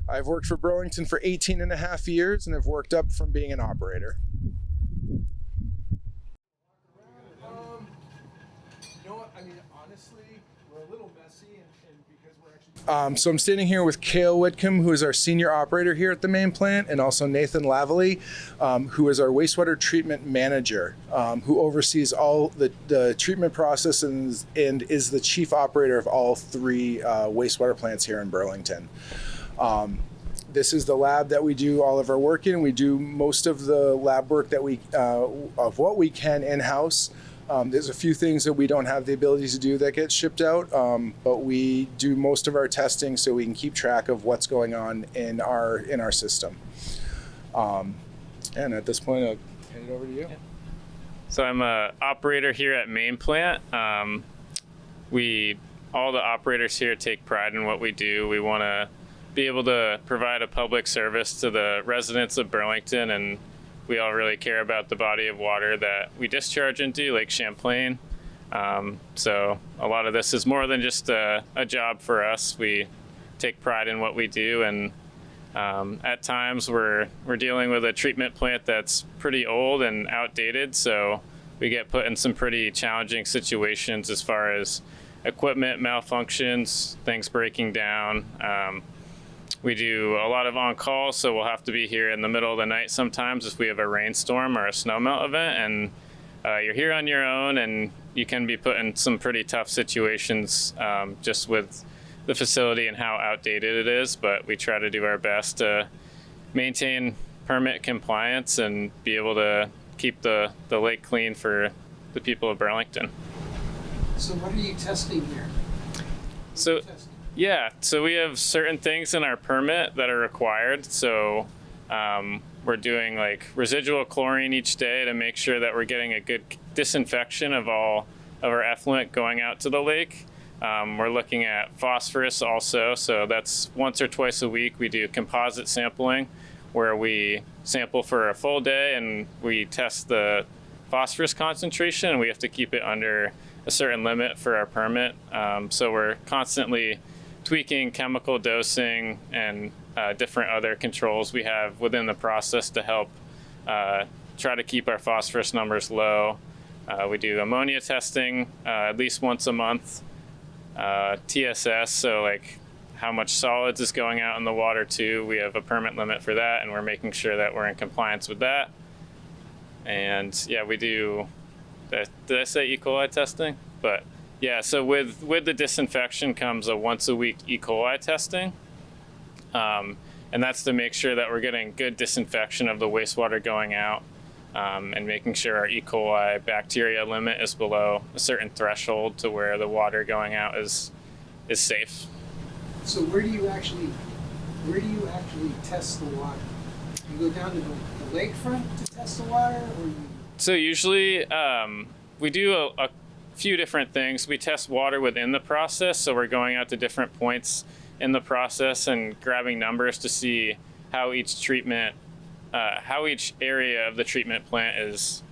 I've worked for Burlington for 18 and a half years and have worked up from being an operator. Honestly, we're a little messy and because we're actually... So I'm standing here with Cale Whitcomb, who is our senior operator here at the main plant, and also Nathan Lavalley, who is our wastewater treatment manager, who oversees all the treatment process and is the chief operator of all three wastewater plants here in Burlington. This is the lab that we do all of our work in. We do most of the lab work that of what we can in-house. There's a few things that we don't have the ability to do that get shipped out, but we do most of our testing so we can keep track of what's going on in our system. And at this point, I'll hand it over to you. Yeah. So I'm an operator here at Main Plant. All the operators here take pride in what we do. We want to be able to provide a public service to the residents of Burlington, and we all really care about the body of water that we discharge into, Lake Champlain. So a lot of this is more than just a job for us. We take pride in what we do, and at times we're dealing with a treatment plant that's pretty old and outdated, so we get put in some pretty challenging situations as far as equipment malfunctions, things breaking down. We do a lot of on-call, so we'll have to be here in the middle of the night sometimes if we have a rainstorm or a snowmelt event, and you're here on your own, and you can be put in some pretty tough situations just with the facility and how outdated it is, but we try to do our best to maintain permit compliance and be able to keep the lake clean for the people of Burlington. So what are you testing here? So we have certain things in our permit that are required. So we're doing like residual chlorine each day to make sure that we're getting a good disinfection of all of our effluent going out to the lake. We're looking at phosphorus also. So that's once or twice a week we do composite sampling, where we sample for a full day and we test the phosphorus concentration, and we have to keep it under a certain limit for our permit. So we're constantly tweaking chemical dosing and different other controls we have within the process to help try to keep our phosphorus numbers low. We do ammonia testing at least once a month. TSS, so like how much solids is going out in the water too. We have a permit limit for that, and we're making sure that we're in compliance with that. And yeah, we do, did I say E. coli testing? But yeah, so with the disinfection comes a once a week E. coli testing. And that's to make sure that we're getting good disinfection of the wastewater going out, and making sure our E. coli bacteria limit is below a certain threshold to where the water going out is safe. So where do you actually test the water? You go down to the lakefront to test the water, or you? So usually we do a few different things. We test water within the process, so we're going out to different points in the process and grabbing numbers to see how each area of the treatment plant is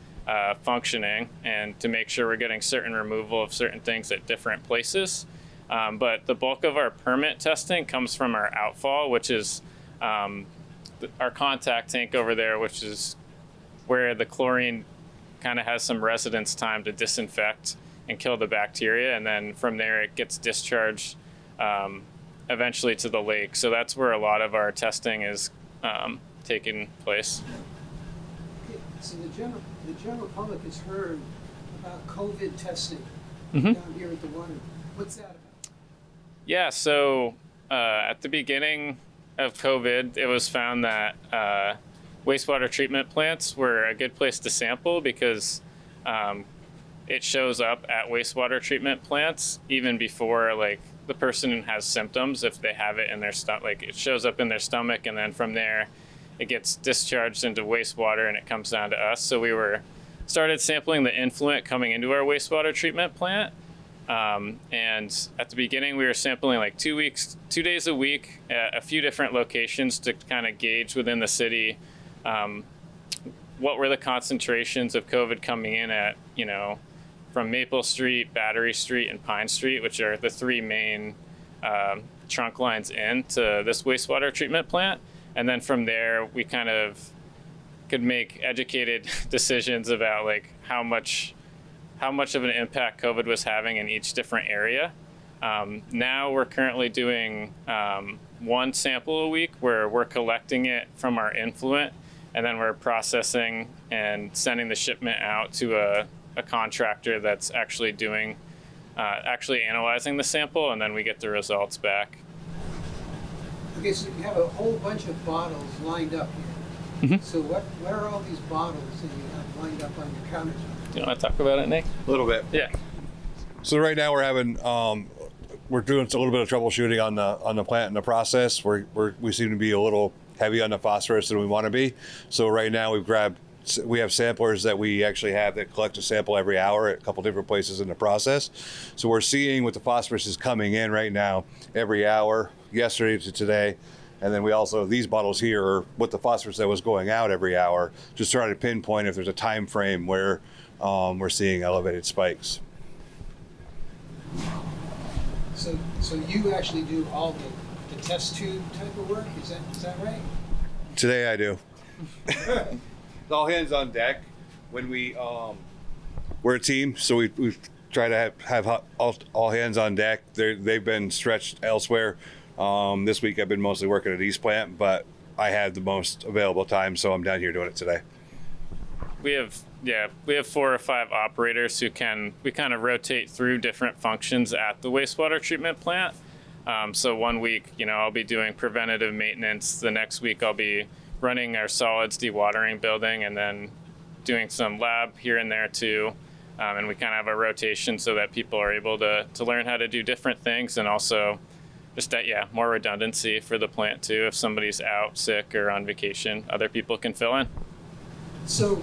functioning, and to make sure we're getting certain removal of certain things at different places. But the bulk of our permit testing comes from our outfall, which is our contact tank over there, which is where the chlorine kind of has some residence time to disinfect and kill the bacteria. And then from there, it gets discharged eventually to the lake. So that's where a lot of our testing is taking place. Okay, so the general public has heard about COVID testing Mm-hmm. down here at the water. What's that about? Yeah, so at the beginning of COVID, it was found that wastewater treatment plants were a good place to sample because it shows up at wastewater treatment plants even before like the person has symptoms. If they have it in their stomach, like it shows up in their stomach, and then from there it gets discharged into wastewater and it comes down to us. So we started sampling the influent coming into our wastewater treatment plant. And at the beginning, we were sampling like 2 days a week at a few different locations to kind of gauge within the city what were the concentrations of COVID coming in at, from Maple Street, Battery Street, and Pine Street, which are the three main trunk lines into this wastewater treatment plant. And then from there, we kind of could make educated decisions about like how much of an impact COVID was having in each different area. Now we're currently doing one sample a week where we're collecting it from our influent, and then we're processing and sending the shipment out to a contractor that's actually analyzing the sample, and then we get the results back. Okay, so you have a whole bunch of bottles lined up here. Mhm. So what are all these bottles that you have lined up on your countertop? Do you want to talk about it, Nick? A little bit. Yeah. So right now we're having we're doing a little bit of troubleshooting on the plant and the process. We seem to be a little heavy on the phosphorus than we want to be. So right now we have samplers that we actually have that collect a sample every hour at a couple different places in the process. So we're seeing what the phosphorus is coming in right now every hour, yesterday to today. And then we also, these bottles here are what the phosphorus that was going out every hour, just trying to pinpoint if there's a time frame where we're seeing elevated spikes. So you actually do all the test tube type of work? Is that right? Today I do. All hands on deck. When we're a team, so we try to have all hands on deck. They've been stretched elsewhere. This week I've been mostly working at East Plant, but I had the most available time, so I'm down here doing it today. We have 4 or 5 operators we kind of rotate through different functions at the wastewater treatment plant. So one week, I'll be doing preventative maintenance. The next week I'll be running our solids dewatering building, and then doing some lab here and there too. And we kind of have a rotation so that people are able to learn how to do different things, and also just more redundancy for the plant too. If somebody's out sick or on vacation, other people can fill in. So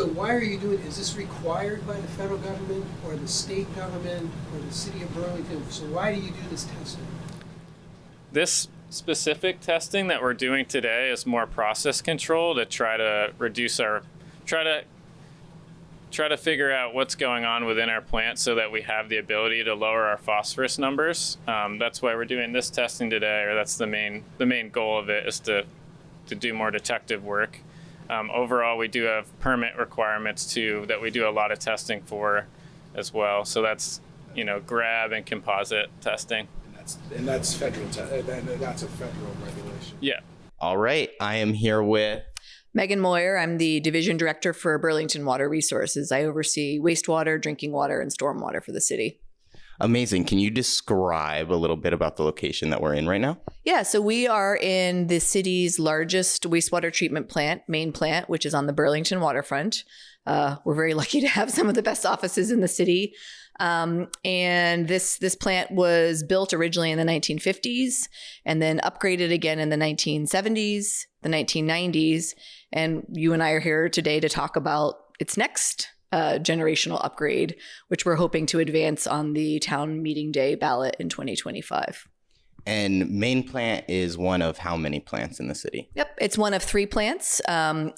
why are you doing? Is this required by the federal government or the state government or the city of Burlington? So why do you do this testing? This specific testing that we're doing today is more process control to try to reduce try to figure out what's going on within our plant so that we have the ability to lower our phosphorus numbers. That's why we're doing this testing today, or that's the main goal of it, is to do more detective work. Overall, we do have permit requirements too that we do a lot of testing for as well. So that's, grab and composite testing. And that's federal. That's a federal regulation. Yeah. All right. I am here with Megan Moir. I'm the Division Director for Burlington Water Resources. I oversee wastewater, drinking water, and stormwater for the city. Amazing. Can you describe a little bit about the location that we're in right now? Yeah, so we are in the city's largest wastewater treatment plant, main plant, which is on the Burlington waterfront. We're very lucky to have some of the best offices in the city. And this plant was built originally in the 1950s and then upgraded again in the 1970s, the 1990s. And you and I are here today to talk about its next generational upgrade, which we're hoping to advance on the Town Meeting Day ballot in 2025. And main plant is one of how many plants in the city? Yep, it's one of 3 plants.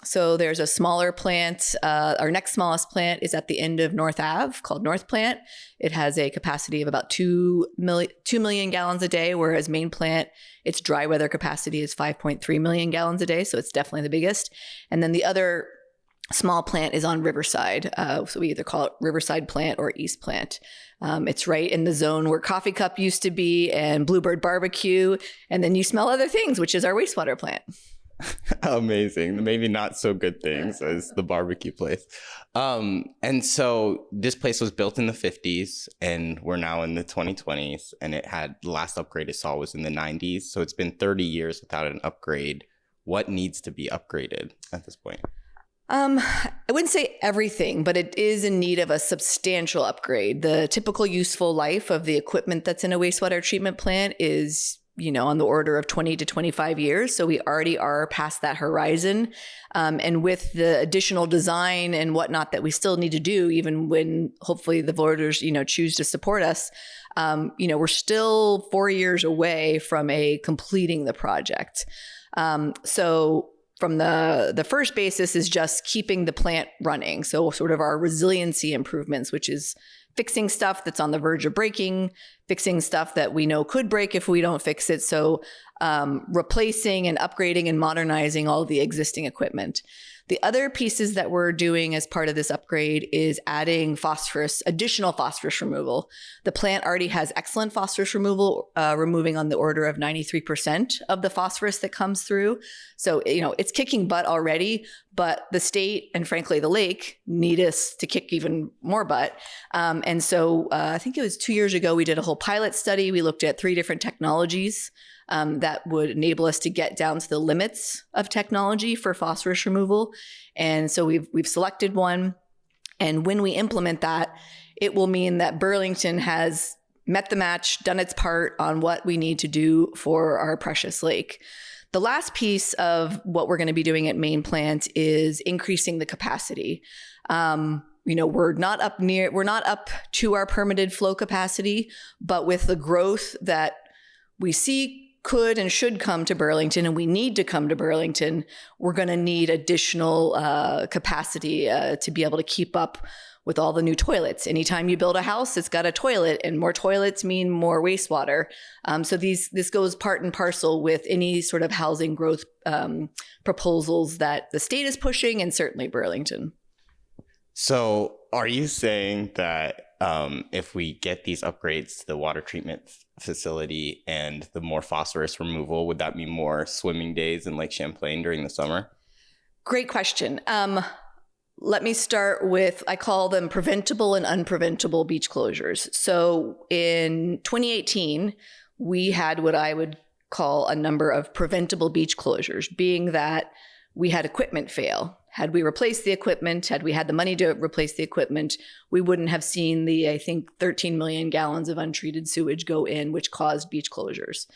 So there's a smaller plant. Our next smallest plant is at the end of North Ave called North Plant. It has a capacity of about 2 million gallons a day, whereas main plant, its dry weather capacity is 5.3 million gallons a day. So it's definitely the biggest. And then the other small plant is on Riverside. So we either call it Riverside Plant or East Plant. It's right in the zone where Coffee Cup used to be and Bluebird Barbecue. And then you smell other things, which is our wastewater plant. Amazing. Maybe not so good things as the barbecue place. And so this place was built in the 50s and we're now in the 2020s. And it had the last upgrade it saw was in the 90s. So it's been 30 years without an upgrade. What needs to be upgraded at this point? I wouldn't say everything, but it is in need of a substantial upgrade. The typical useful life of the equipment that's in a wastewater treatment plant is, on the order of 20 to 25 years. So we already are past that horizon. And with the additional design and whatnot that we still need to do, even when hopefully the voters, choose to support us, we're still 4 years away from completing the project. So from the first basis is just keeping the plant running. So sort of our resiliency improvements, which is fixing stuff that's on the verge of breaking, fixing stuff that we know could break if we don't fix it. So replacing and upgrading and modernizing all the existing equipment. The other pieces that we're doing as part of this upgrade is adding additional phosphorus removal. The plant already has excellent phosphorus removal, removing on the order of 93% of the phosphorus that comes through. So, it's kicking butt already, but the state and frankly, the lake need us to kick even more butt. And so I think it was 2 years ago, we did a whole pilot study. We looked at 3 different technologies that would enable us to get down to the limits of technology for phosphorus removal. And so we've selected one. And when we implement that, it will mean that Burlington has met the match, done its part on what we need to do for our precious lake. The last piece of what we're going to be doing at main plant is increasing the capacity. We're not up to our permitted flow capacity, but with the growth that we see could and should come to Burlington, and we need to come to Burlington, we're going to need additional capacity to be able to keep up with all the new toilets. Anytime you build a house, it's got a toilet, and more toilets mean more wastewater. So this goes part and parcel with any sort of housing growth proposals that the state is pushing, and certainly Burlington. So are you saying that if we get these upgrades to the water treatment facility and the more phosphorus removal, would that mean more swimming days in Lake Champlain during the summer? Great question. Let me start with, I call them preventable and unpreventable beach closures. So in 2018, we had what I would call a number of preventable beach closures, being that we had equipment fail. Had we replaced the equipment, had we had the money to replace the equipment, we wouldn't have seen the, 13 million gallons of untreated sewage go in, which caused beach closures.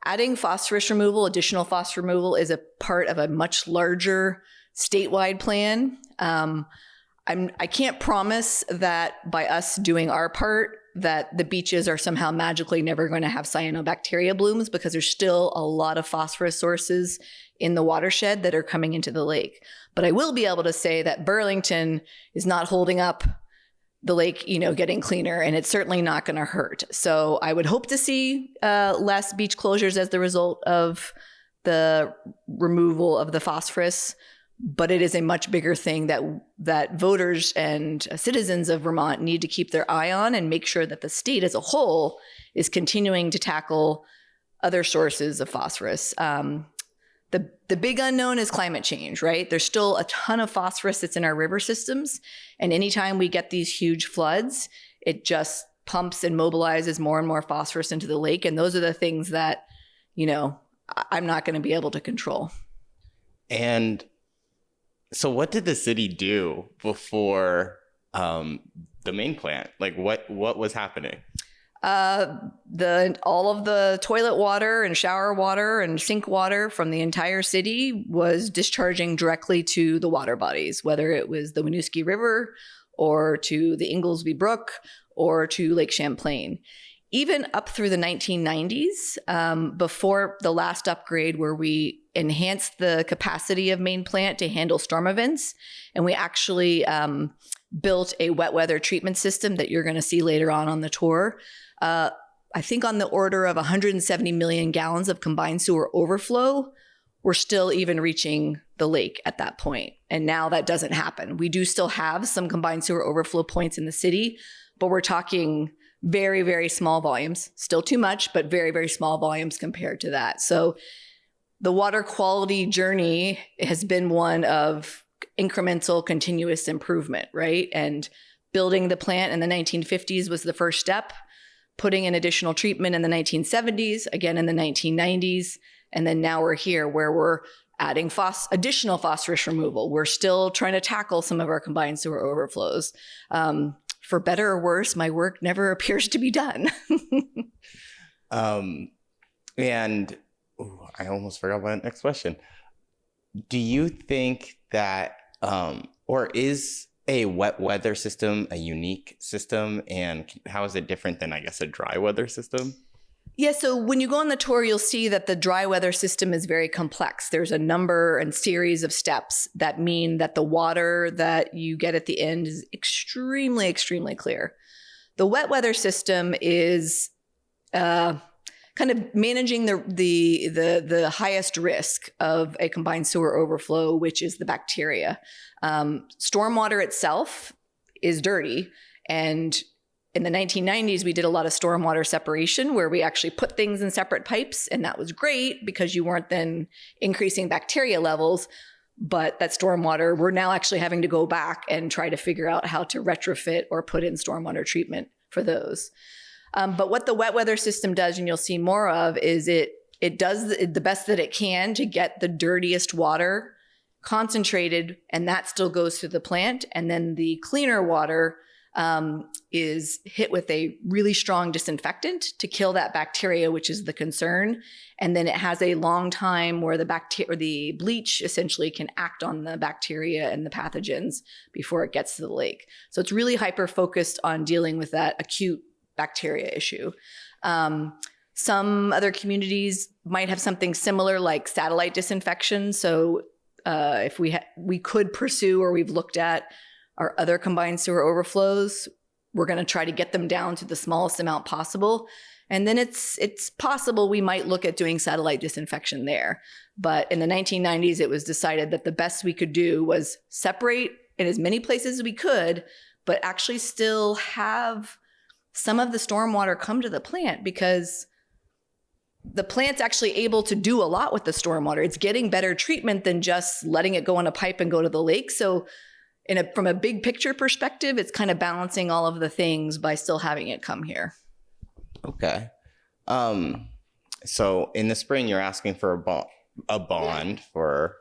Adding phosphorus removal, additional phosphorus removal, is a part of a much larger statewide plan. I can't promise that by us doing our part that the beaches are somehow magically never going to have cyanobacteria blooms, because there's still a lot of phosphorus sources in the watershed that are coming into the lake. But I will be able to say that Burlington is not holding up the lake, getting cleaner, and it's certainly not going to hurt. So I would hope to see less beach closures as the result of the removal of the phosphorus. But it is a much bigger thing that voters and citizens of Vermont need to keep their eye on, and make sure that the state as a whole is continuing to tackle other sources of phosphorus. The big unknown is climate change, right? There's still a ton of phosphorus that's in our river systems. And anytime we get these huge floods, it just pumps and mobilizes more and more phosphorus into the lake. And those are the things that, I'm not going to be able to control. And so what did the city do before the main plant? Like what was happening? All of the toilet water and shower water and sink water from the entire city was discharging directly to the water bodies, whether it was the Winooski River or to the Inglesby Brook or to Lake Champlain. Even up through the 1990s, before the last upgrade where we enhanced the capacity of main plant to handle storm events, and we actually built a wet weather treatment system that you're going to see later on the tour. I think on the order of 170 million gallons of combined sewer overflow, we're still even reaching the lake at that point. And now that doesn't happen. We do still have some combined sewer overflow points in the city, but we're talking very, very small volumes, still too much, but very, very small volumes compared to that. So the water quality journey has been one of incremental continuous improvement, right? And building the plant in the 1950s was the first step, putting in additional treatment in the 1970s, again in the 1990s, and then now we're here where we're adding additional phosphorus removal. We're still trying to tackle some of our combined sewer overflows. For better or worse, my work never appears to be done. And I almost forgot my next question. Do you think that, or is a wet weather system a unique system? And how is it different than, I guess, a dry weather system? Yeah, so when you go on the tour, you'll see that the dry weather system is very complex. There's a number and series of steps that mean that the water that you get at the end is extremely, extremely clear. The wet weather system is kind of managing the highest risk of a combined sewer overflow, which is the bacteria. Stormwater itself is dirty, and in the 1990s, we did a lot of stormwater separation where we actually put things in separate pipes, and that was great because you weren't then increasing bacteria levels. But that stormwater, we're now actually having to go back and try to figure out how to retrofit or put in stormwater treatment for those. But what the wet weather system does, and you'll see more of, is it does the best that it can to get the dirtiest water concentrated, and that still goes through the plant. And then the cleaner water is hit with a really strong disinfectant to kill that bacteria, which is the concern. And then it has a long time where the bleach essentially can act on the bacteria and the pathogens before it gets to the lake. So it's really hyper focused on dealing with that acute bacteria issue. Some other communities might have something similar like satellite disinfection. So if we could pursue, or we've looked at, our other combined sewer overflows, we're going to try to get them down to the smallest amount possible. And then it's possible we might look at doing satellite disinfection there. But in the 1990s, it was decided that the best we could do was separate in as many places as we could, but actually still have some of the stormwater come to the plant, because the plant's actually able to do a lot with the stormwater. It's getting better treatment than just letting it go in a pipe and go to the lake. So from a big picture perspective, it's kind of balancing all of the things by still having it come here. Okay. So in the spring, you're asking for a bond for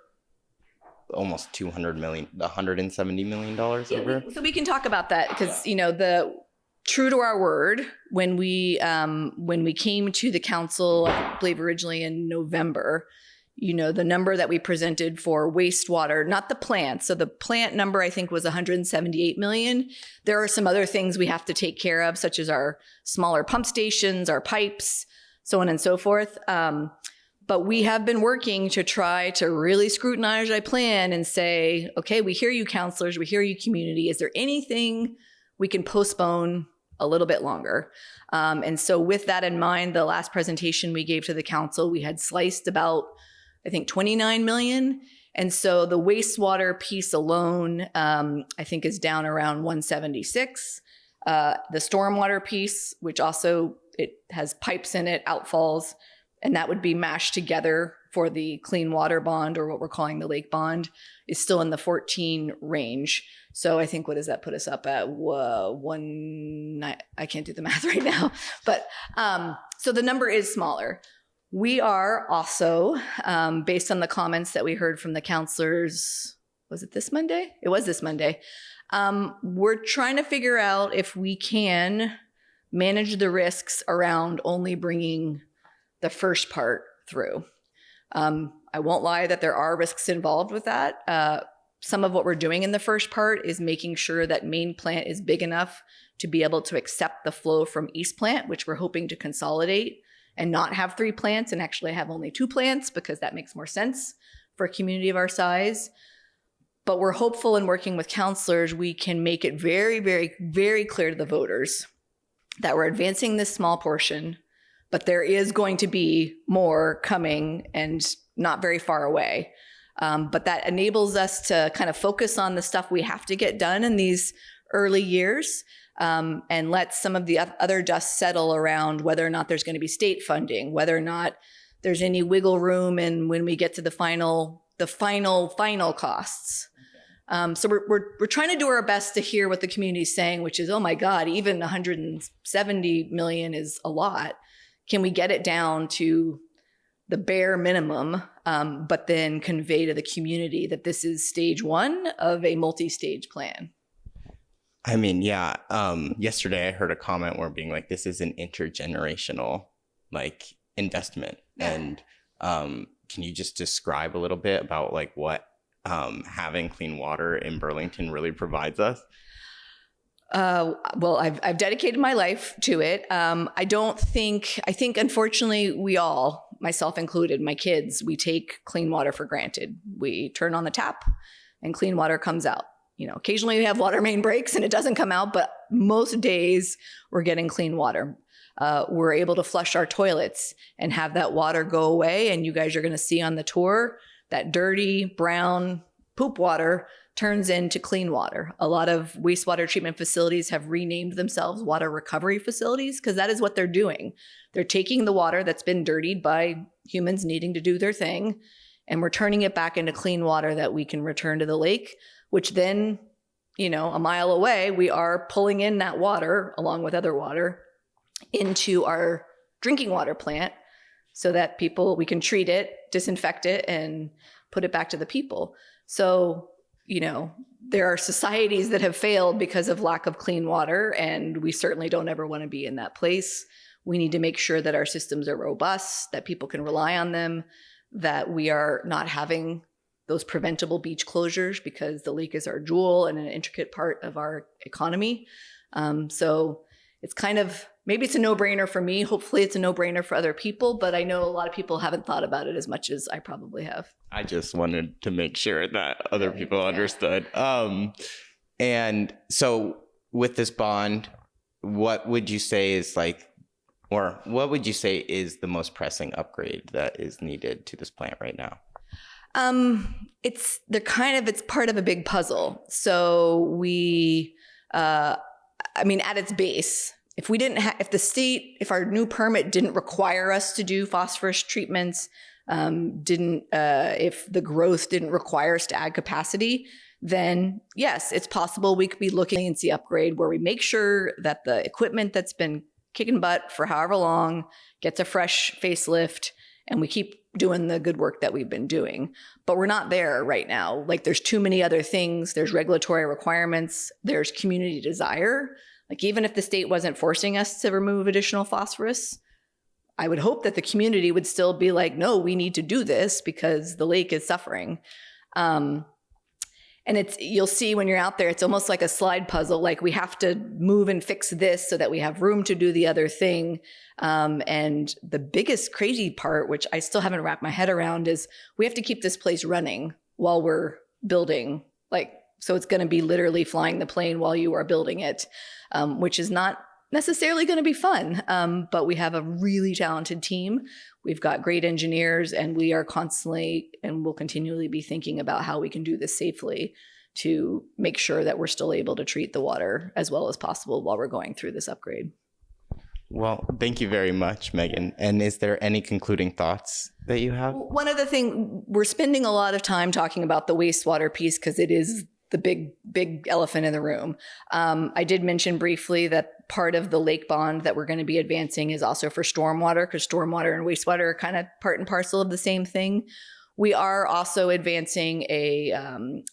almost $170 million over. So we can talk about that because, true to our word, when we came to the council, I believe originally in November, the number that we presented for wastewater, not the plant. So the plant number, I think, was 178 million. There are some other things we have to take care of, such as our smaller pump stations, our pipes, so on and so forth. But we have been working to try to really scrutinize our plan and say, okay, we hear you, councilors, we hear you, community. Is there anything we can postpone a little bit longer? And so with that in mind, the last presentation we gave to the council, we had sliced about, I think, 29 million. And so the wastewater piece alone, I think, is down around 176. The stormwater piece, which also it has pipes in it, outfalls, and that would be mashed together for the clean water bond, or what we're calling the lake bond, is still in the 14 range. So I think, what does that put us up at? I can't do the math right now, but so the number is smaller. We are also, based on the comments that we heard from the counselors, was it this Monday? It was this Monday. We're trying to figure out if we can manage the risks around only bringing the first part through. I won't lie that there are risks involved with that. Some of what we're doing in the first part is making sure that main plant is big enough to be able to accept the flow from east plant, which we're hoping to consolidate and not have 3 plants and actually have only 2 plants, because that makes more sense for a community of our size. But we're hopeful, in working with counselors, we can make it very, very, very clear to the voters that we're advancing this small portion, but there is going to be more coming and not very far away. But that enables us to kind of focus on the stuff we have to get done in these early years, and let some of the other dust settle around whether or not there's going to be state funding, whether or not there's any wiggle room, and when we get to the final costs. So we're trying to do our best to hear what the community is saying, which is, oh my God, even 170 million is a lot. Can we get it down to the bare minimum, but then convey to the community that this is stage 1 of a multi-stage plan? I mean, yeah. Yesterday I heard a comment where being like, this is an intergenerational investment. Yeah. And can you just describe a little bit about what having clean water in Burlington really provides us? Well, I've dedicated my life to it. I think unfortunately we all, myself included, my kids, we take clean water for granted. We turn on the tap and clean water comes out. Occasionally we have water main breaks and it doesn't come out, but most days we're getting clean water. We're able to flush our toilets and have that water go away. And you guys are going to see on the tour that dirty brown poop water turns into clean water. A lot of wastewater treatment facilities have renamed themselves water recovery facilities, because that is what they're doing. They're taking the water that's been dirtied by humans needing to do their thing, and we're turning it back into clean water that we can return to the lake, which then, a mile away, we are pulling in that water along with other water into our drinking water plant so that we can treat it, disinfect it, and put it back to the people. So, there are societies that have failed because of lack of clean water, and we certainly don't ever want to be in that place. We need to make sure that our systems are robust, that people can rely on them, that we are not having those preventable beach closures, because the lake is our jewel and an intricate part of our economy. So it's maybe it's a no-brainer for me. Hopefully it's a no-brainer for other people, but I know a lot of people haven't thought about it as much as I probably have. I just wanted to make sure that other people understood. And so with this bond, what would you say is what would you say is the most pressing upgrade that is needed to this plant right now? It's part of a big puzzle. So we, at its base, if our new permit didn't require us to do phosphorus treatments, if the growth didn't require us to add capacity, then yes, it's possible we could be looking at an efficiency upgrade where we make sure that the equipment that's been kicking butt for however long gets a fresh facelift, and we keep doing the good work that we've been doing. But we're not there right now. There's too many other things. There's regulatory requirements. There's community desire. Even if the state wasn't forcing us to remove additional phosphorus, I would hope that the community would still be like, no, we need to do this because the lake is suffering. And you'll see when you're out there, it's almost like a slide puzzle. We have to move and fix this so that we have room to do the other thing. And the biggest crazy part, which I still haven't wrapped my head around, is we have to keep this place running while we're building. So it's going to be literally flying the plane while you are building it, which is not necessarily going to be fun. But we have a really talented team. We've got great engineers, and we are constantly and will continually be thinking about how we can do this safely to make sure that we're still able to treat the water as well as possible while we're going through this upgrade. Well, thank you very much, Megan. And is there any concluding thoughts that you have? One other thing, we're spending a lot of time talking about the wastewater piece because it is the big elephant in the room. I did mention briefly that part of the lake bond that we're going to be advancing is also for stormwater, because stormwater and wastewater are kind of part and parcel of the same thing. We are also advancing a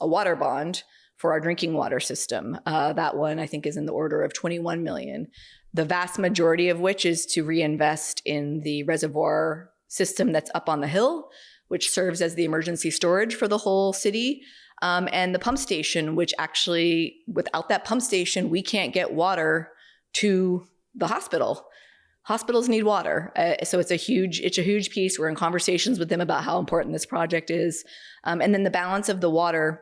water bond for our drinking water system. That one I think is in the order of $21 million. The vast majority of which is to reinvest in the reservoir system that's up on the hill, which serves as the emergency storage for the whole city. And the pump station, which actually, without that pump station, we can't get water to the hospital. Hospitals need water. So it's a huge piece. We're in conversations with them about how important this project is. And then the balance of the water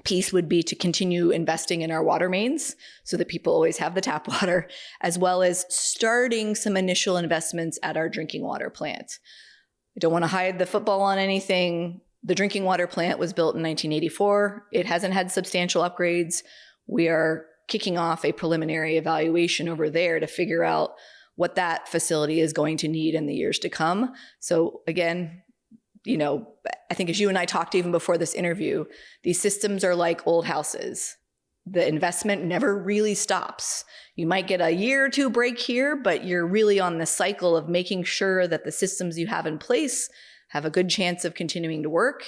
piece would be to continue investing in our water mains so that people always have the tap water, as well as starting some initial investments at our drinking water plant. I don't want to hide the football on anything. The drinking water plant was built in 1984. It hasn't had substantial upgrades. We are kicking off a preliminary evaluation over there to figure out what that facility is going to need in the years to come. So again, I think as you and I talked even before this interview, these systems are like old houses. The investment never really stops. You might get a year or two break here, but you're really on the cycle of making sure that the systems you have in place have a good chance of continuing to work.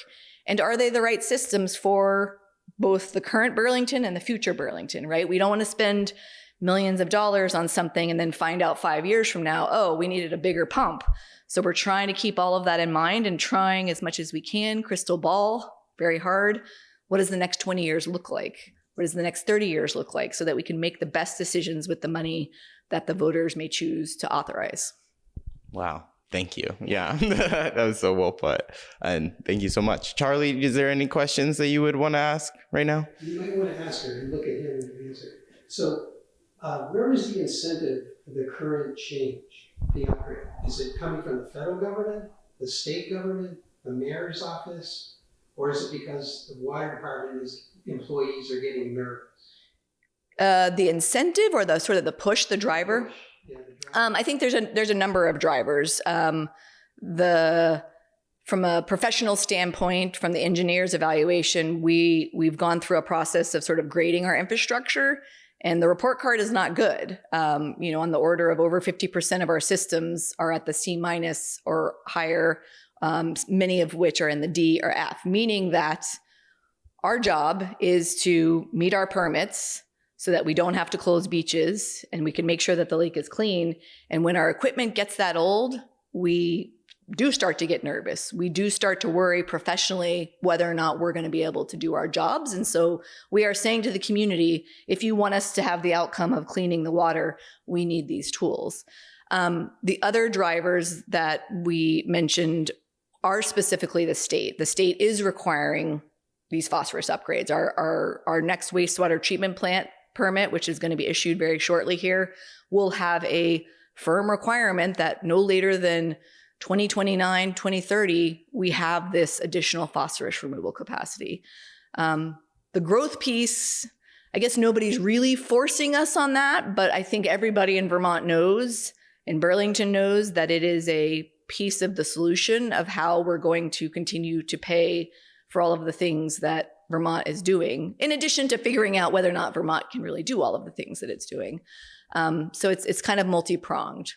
And are they the right systems for both the current Burlington and the future Burlington, right? We don't want to spend millions of dollars on something and then find out 5 years from now, oh, we needed a bigger pump. So we're trying to keep all of that in mind and trying as much as we can, crystal ball, very hard. What does the next 20 years look like? What does the next 30 years look like, so that we can make the best decisions with the money that the voters may choose to authorize? Wow. Thank you. Yeah, that was so well put. And thank you so much. Charlie, is there any questions that you would want to ask right now? You might want to ask her and look at him and answer. So where is the incentive for the current change, the upgrade? Is it coming from the federal government, the state government, the mayor's office, or is it because the water department's employees are getting nervous? The incentive or the sort of the push, the driver? Yeah, the driver. I think there's a number of drivers. From a professional standpoint, from the engineer's evaluation, we've gone through a process of sort of grading our infrastructure, and the report card is not good. On the order of over 50% of our systems are at the C- or higher, many of which are in the D or F, meaning that our job is to meet our permits so that we don't have to close beaches and we can make sure that the lake is clean. And when our equipment gets that old, we do start to get nervous. We do start to worry professionally whether or not we're going to be able to do our jobs. And so we are saying to the community, if you want us to have the outcome of cleaning the water, we need these tools. The other drivers that we mentioned are specifically the state. The state is requiring these phosphorus upgrades. Our next wastewater treatment plant permit, which is going to be issued very shortly here, will have a firm requirement that no later than 2029, 2030, we have this additional phosphorus removal capacity. The growth piece, I guess nobody's really forcing us on that, but I think everybody in Vermont knows, and Burlington knows, that it is a piece of the solution of how we're going to continue to pay for all of the things that Vermont is doing, in addition to figuring out whether or not Vermont can really do all of the things that it's doing. So it's kind of multi-pronged.